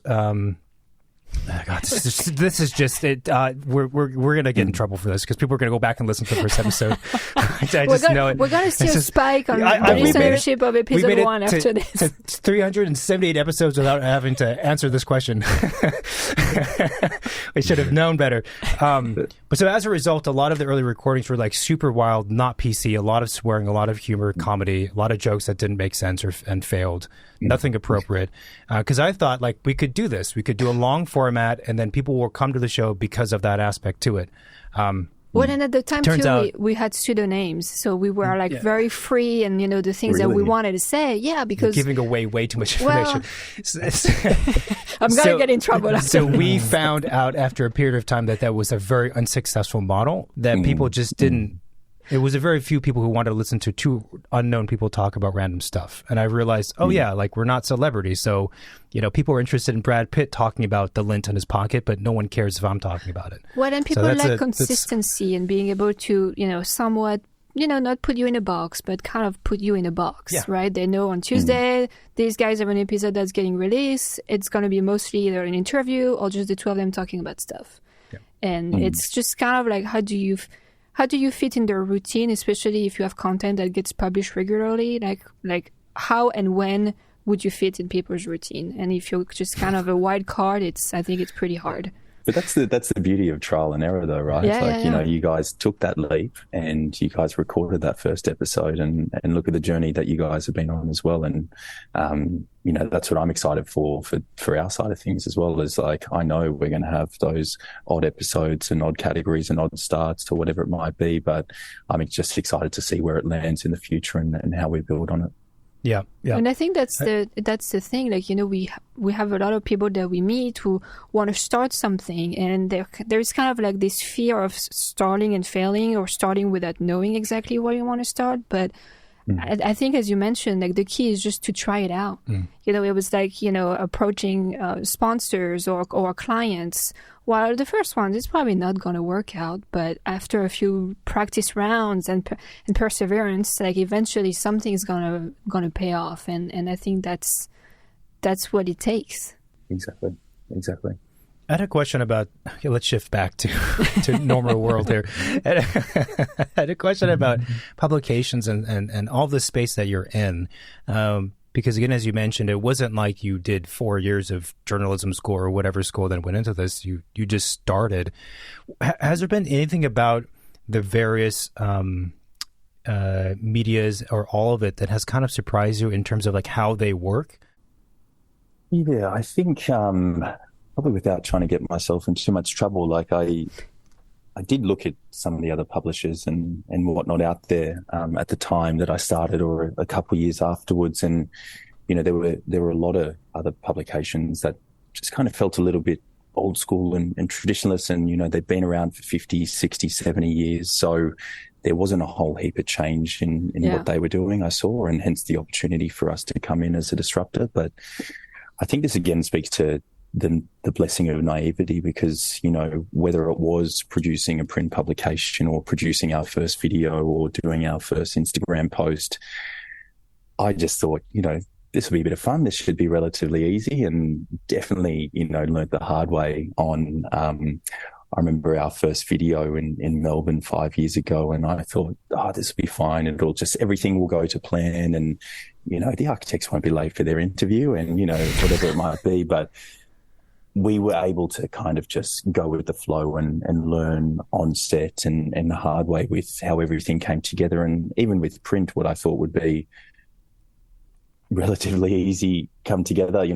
A: God, this is just it. We're gonna get in trouble for this because people are gonna go back and listen to the first episode. I just know it.
B: We're gonna see a spike on the listenership of episode 1 after this.
A: To 378 episodes without having to answer this question. We should have known better. But so as a result, a lot of the early recordings were like super wild, not PC. A lot of swearing, a lot of humor, comedy, a lot of jokes that didn't make sense and failed. Nothing appropriate. Because I thought like we could do this. We could do a long format, and then people will come to the show because of that aspect to it.
B: Well, and at the time too, we had pseudonames, so we were like very free, and the things that we wanted to say. Yeah, because
A: you're giving away way too much information.
B: I'm gonna get in trouble.
A: So we found out after a period of time that was a very unsuccessful model. That people just didn't. It was a very few people who wanted to listen to two unknown people talk about random stuff. And I realized, like we're not celebrities. So, people are interested in Brad Pitt talking about the lint in his pocket, but no one cares if I'm talking about it.
B: Well, then people like consistency and being able to, somewhat, not put you in a box, but kind of put you in a box, right? They know on Tuesday, these guys have an episode that's getting released. It's going to be mostly either an interview or just the two of them talking about stuff. Yeah. And it's just kind of like, how do you fit in their routine, especially if you have content that gets published regularly? Like how and when would you fit in people's routine? And if you're just kind of a wild card, I think it's pretty hard.
C: But that's the beauty of trial and error, though, right? You guys took that leap and you guys recorded that first episode, and look at the journey that you guys have been on as well. And that's what I'm excited for our side of things as well. Is like, I know we're going to have those odd episodes and odd categories and odd starts or whatever it might be, but I'm just excited to see where it lands in the future and how we build on it.
A: Yeah.
B: And I think that's the thing. Like, we have a lot of people that we meet who want to start something, and there's kind of like this fear of starting and failing, or starting without knowing exactly what you want to start. But I think, as you mentioned, like the key is just to try it out. It was like, approaching sponsors or clients. While the first one is probably not going to work out, but after a few practice rounds and perseverance, like eventually something's gonna pay off, and I think that's what it takes.
C: Exactly.
A: I had a question about. Okay, let's shift back to normal world here. I had a question about publications and all the space that you're in. Because again, as you mentioned, it wasn't like you did 4 years of journalism school or whatever school that went into this. You just started. Has there been anything about the various medias or all of it that has kind of surprised you in terms of like how they work?
C: Yeah, I think probably without trying to get myself into too much trouble, like I did look at some of the other publishers and whatnot out there at the time that I started, or a couple of years afterwards, and there were a lot of other publications that just kind of felt a little bit old school and traditionalist, and they'd been around for 50, 60, 70 years, so there wasn't a whole heap of change in what they were doing, I saw, and hence the opportunity for us to come in as a disruptor. But I think this again speaks to the blessing of naivety, because, whether it was producing a print publication or producing our first video or doing our first Instagram post, I just thought, this will be a bit of fun. This should be relatively easy, and definitely, learned the hard way on, I remember our first video in Melbourne 5 years ago, and I thought, this will be fine. Everything will go to plan, and, the architects won't be late for their interview, and, whatever it might be. But we were able to kind of just go with the flow and learn on set and the hard way with how everything came together. And even with print, what I thought would be relatively easy come together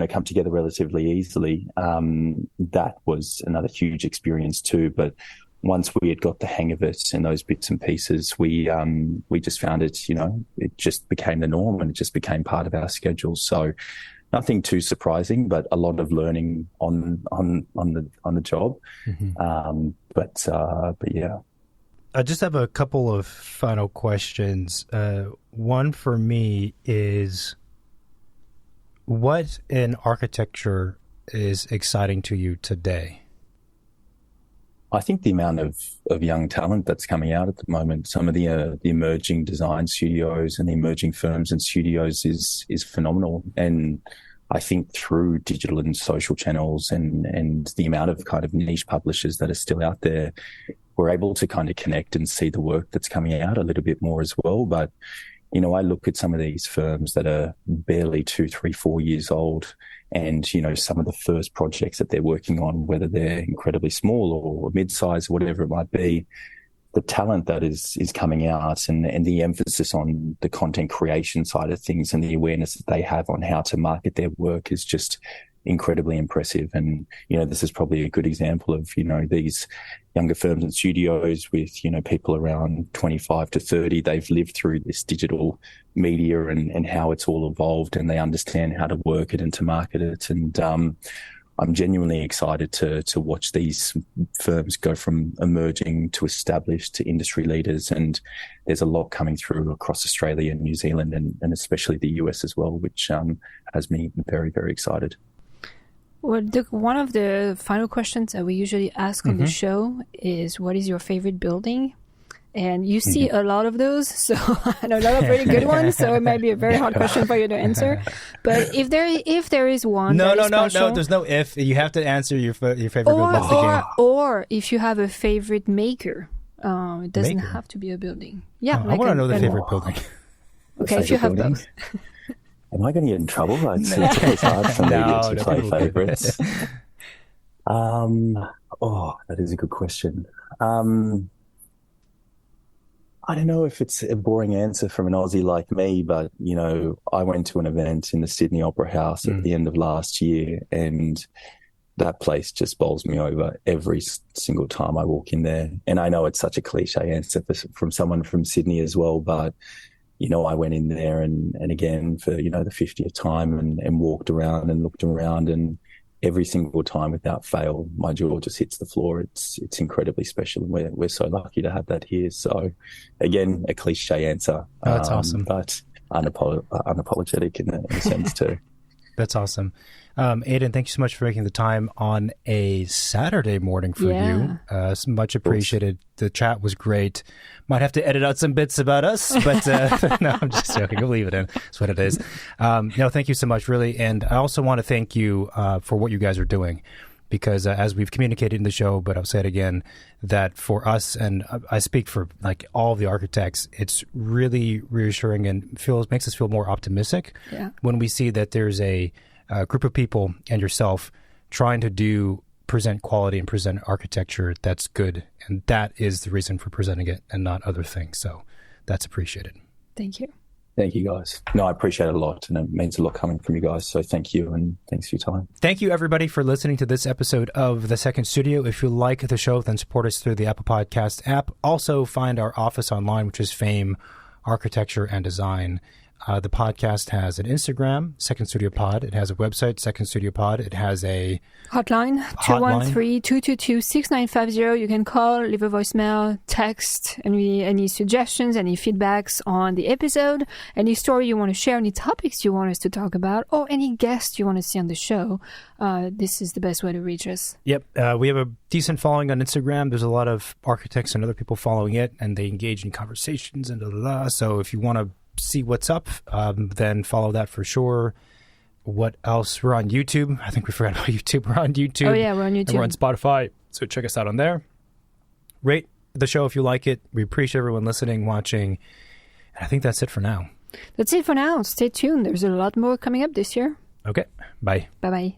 C: relatively easily. That was another huge experience too. But once we had got the hang of it and those bits and pieces, we just found it, it just became the norm, and it just became part of our schedule. So nothing too surprising, but a lot of learning on the job. But yeah.
A: I just have a couple of final questions. One for me is, what in architecture is exciting to you today?
C: I think the amount of young talent that's coming out at the moment, some of the emerging design studios and the emerging firms and studios is phenomenal. And I think through digital and social channels and the amount of kind of niche publishers that are still out there, we're able to kind of connect and see the work that's coming out a little bit more as well. But, you know, I look at some of these firms that are barely 2, 3, 4 years old, and, you know, some of the first projects that they're working on, whether they're incredibly small or mid-size or whatever it might be, the talent that is coming out and the emphasis on the content creation side of things and the awareness that they have on how to market their work is just incredibly impressive. And, you know, this is probably a good example of, you know, these younger firms and studios with, you know, people around 25 to 30. They've lived through this digital media and how it's all evolved, and they understand how to work it and to market it. And I'm genuinely excited to watch these firms go from emerging to established to industry leaders. And there's a lot coming through across Australia and New Zealand and especially the US as well, which has me very, very excited.
B: Well, one of the final questions that we usually ask on the show is, what is your favorite building? And you see a lot of those, so and a lot of really good ones. So it might be a very hard question for you to answer. But if there is one,
A: no, there's no if. You have to answer your favorite building.
B: Or if you have a favorite maker, it doesn't have to be a building. Yeah,
A: I want to know the favorite building.
B: Okay, if you have both.
C: Am I going to get in trouble? It's always hard for me to play favorites. That is a good question. I don't know if it's a boring answer from an Aussie like me, but, you know, I went to an event in the Sydney Opera House at the end of last year, and that place just bowls me over every single time I walk in there. And I know it's such a cliche answer from someone from Sydney as well, but, you know, I went in there and again for, you know, the 50th time and walked around and looked around, and every single time without fail, my jaw just hits the floor. It's incredibly special, and we're so lucky to have that here. So, again, a cliche answer.
A: That's awesome,
C: but unapologetic in a sense too.
A: That's awesome. Aidan, thank you so much for making the time on a Saturday morning for you. It's much appreciated. The chat was great. Might have to edit out some bits about us, but no, I'm just joking. We'll leave it in. That's what it is. No, thank you so much, really. And I also want to thank you for what you guys are doing, because as we've communicated in the show, but I'll say it again, that for us, and I speak for like all of the architects, it's really reassuring and makes us feel more optimistic when we see that there's a group of people and yourself trying to present quality and present architecture that's good. And that is the reason for presenting it and not other things. So that's appreciated.
B: Thank you.
C: Thank you, guys. No, I appreciate it a lot, and it means a lot coming from you guys. So thank you, and thanks for your time.
A: Thank you, everybody, for listening to this episode of The Second Studio. If you like the show, then support us through the Apple Podcast app. Also, find our office online, which is Fame Architecture and Design. The podcast has an Instagram, Second Studio Pod. It has a website, Second Studio Pod. It has a
B: hotline, 213-222-6950. You can call, leave a voicemail, text, any suggestions, any feedbacks on the episode, any story you want to share, any topics you want us to talk about, or any guests you want to see on the show. This is the best way to reach us.
A: Yep. We have a decent following on Instagram. There's a lot of architects and other people following it, and they engage in conversations and So if you want to see what's up, then follow that for sure. What else? We're on YouTube. I think we forgot about YouTube. We're on YouTube.
B: Oh yeah, we're on YouTube.
A: And we're on Spotify, so check us out on there. Rate the show if you like it. We appreciate everyone listening, watching, and I think that's it for now.
B: That's it for now. Stay tuned. There's a lot more coming up this year.
A: Okay, bye.
B: Bye-bye.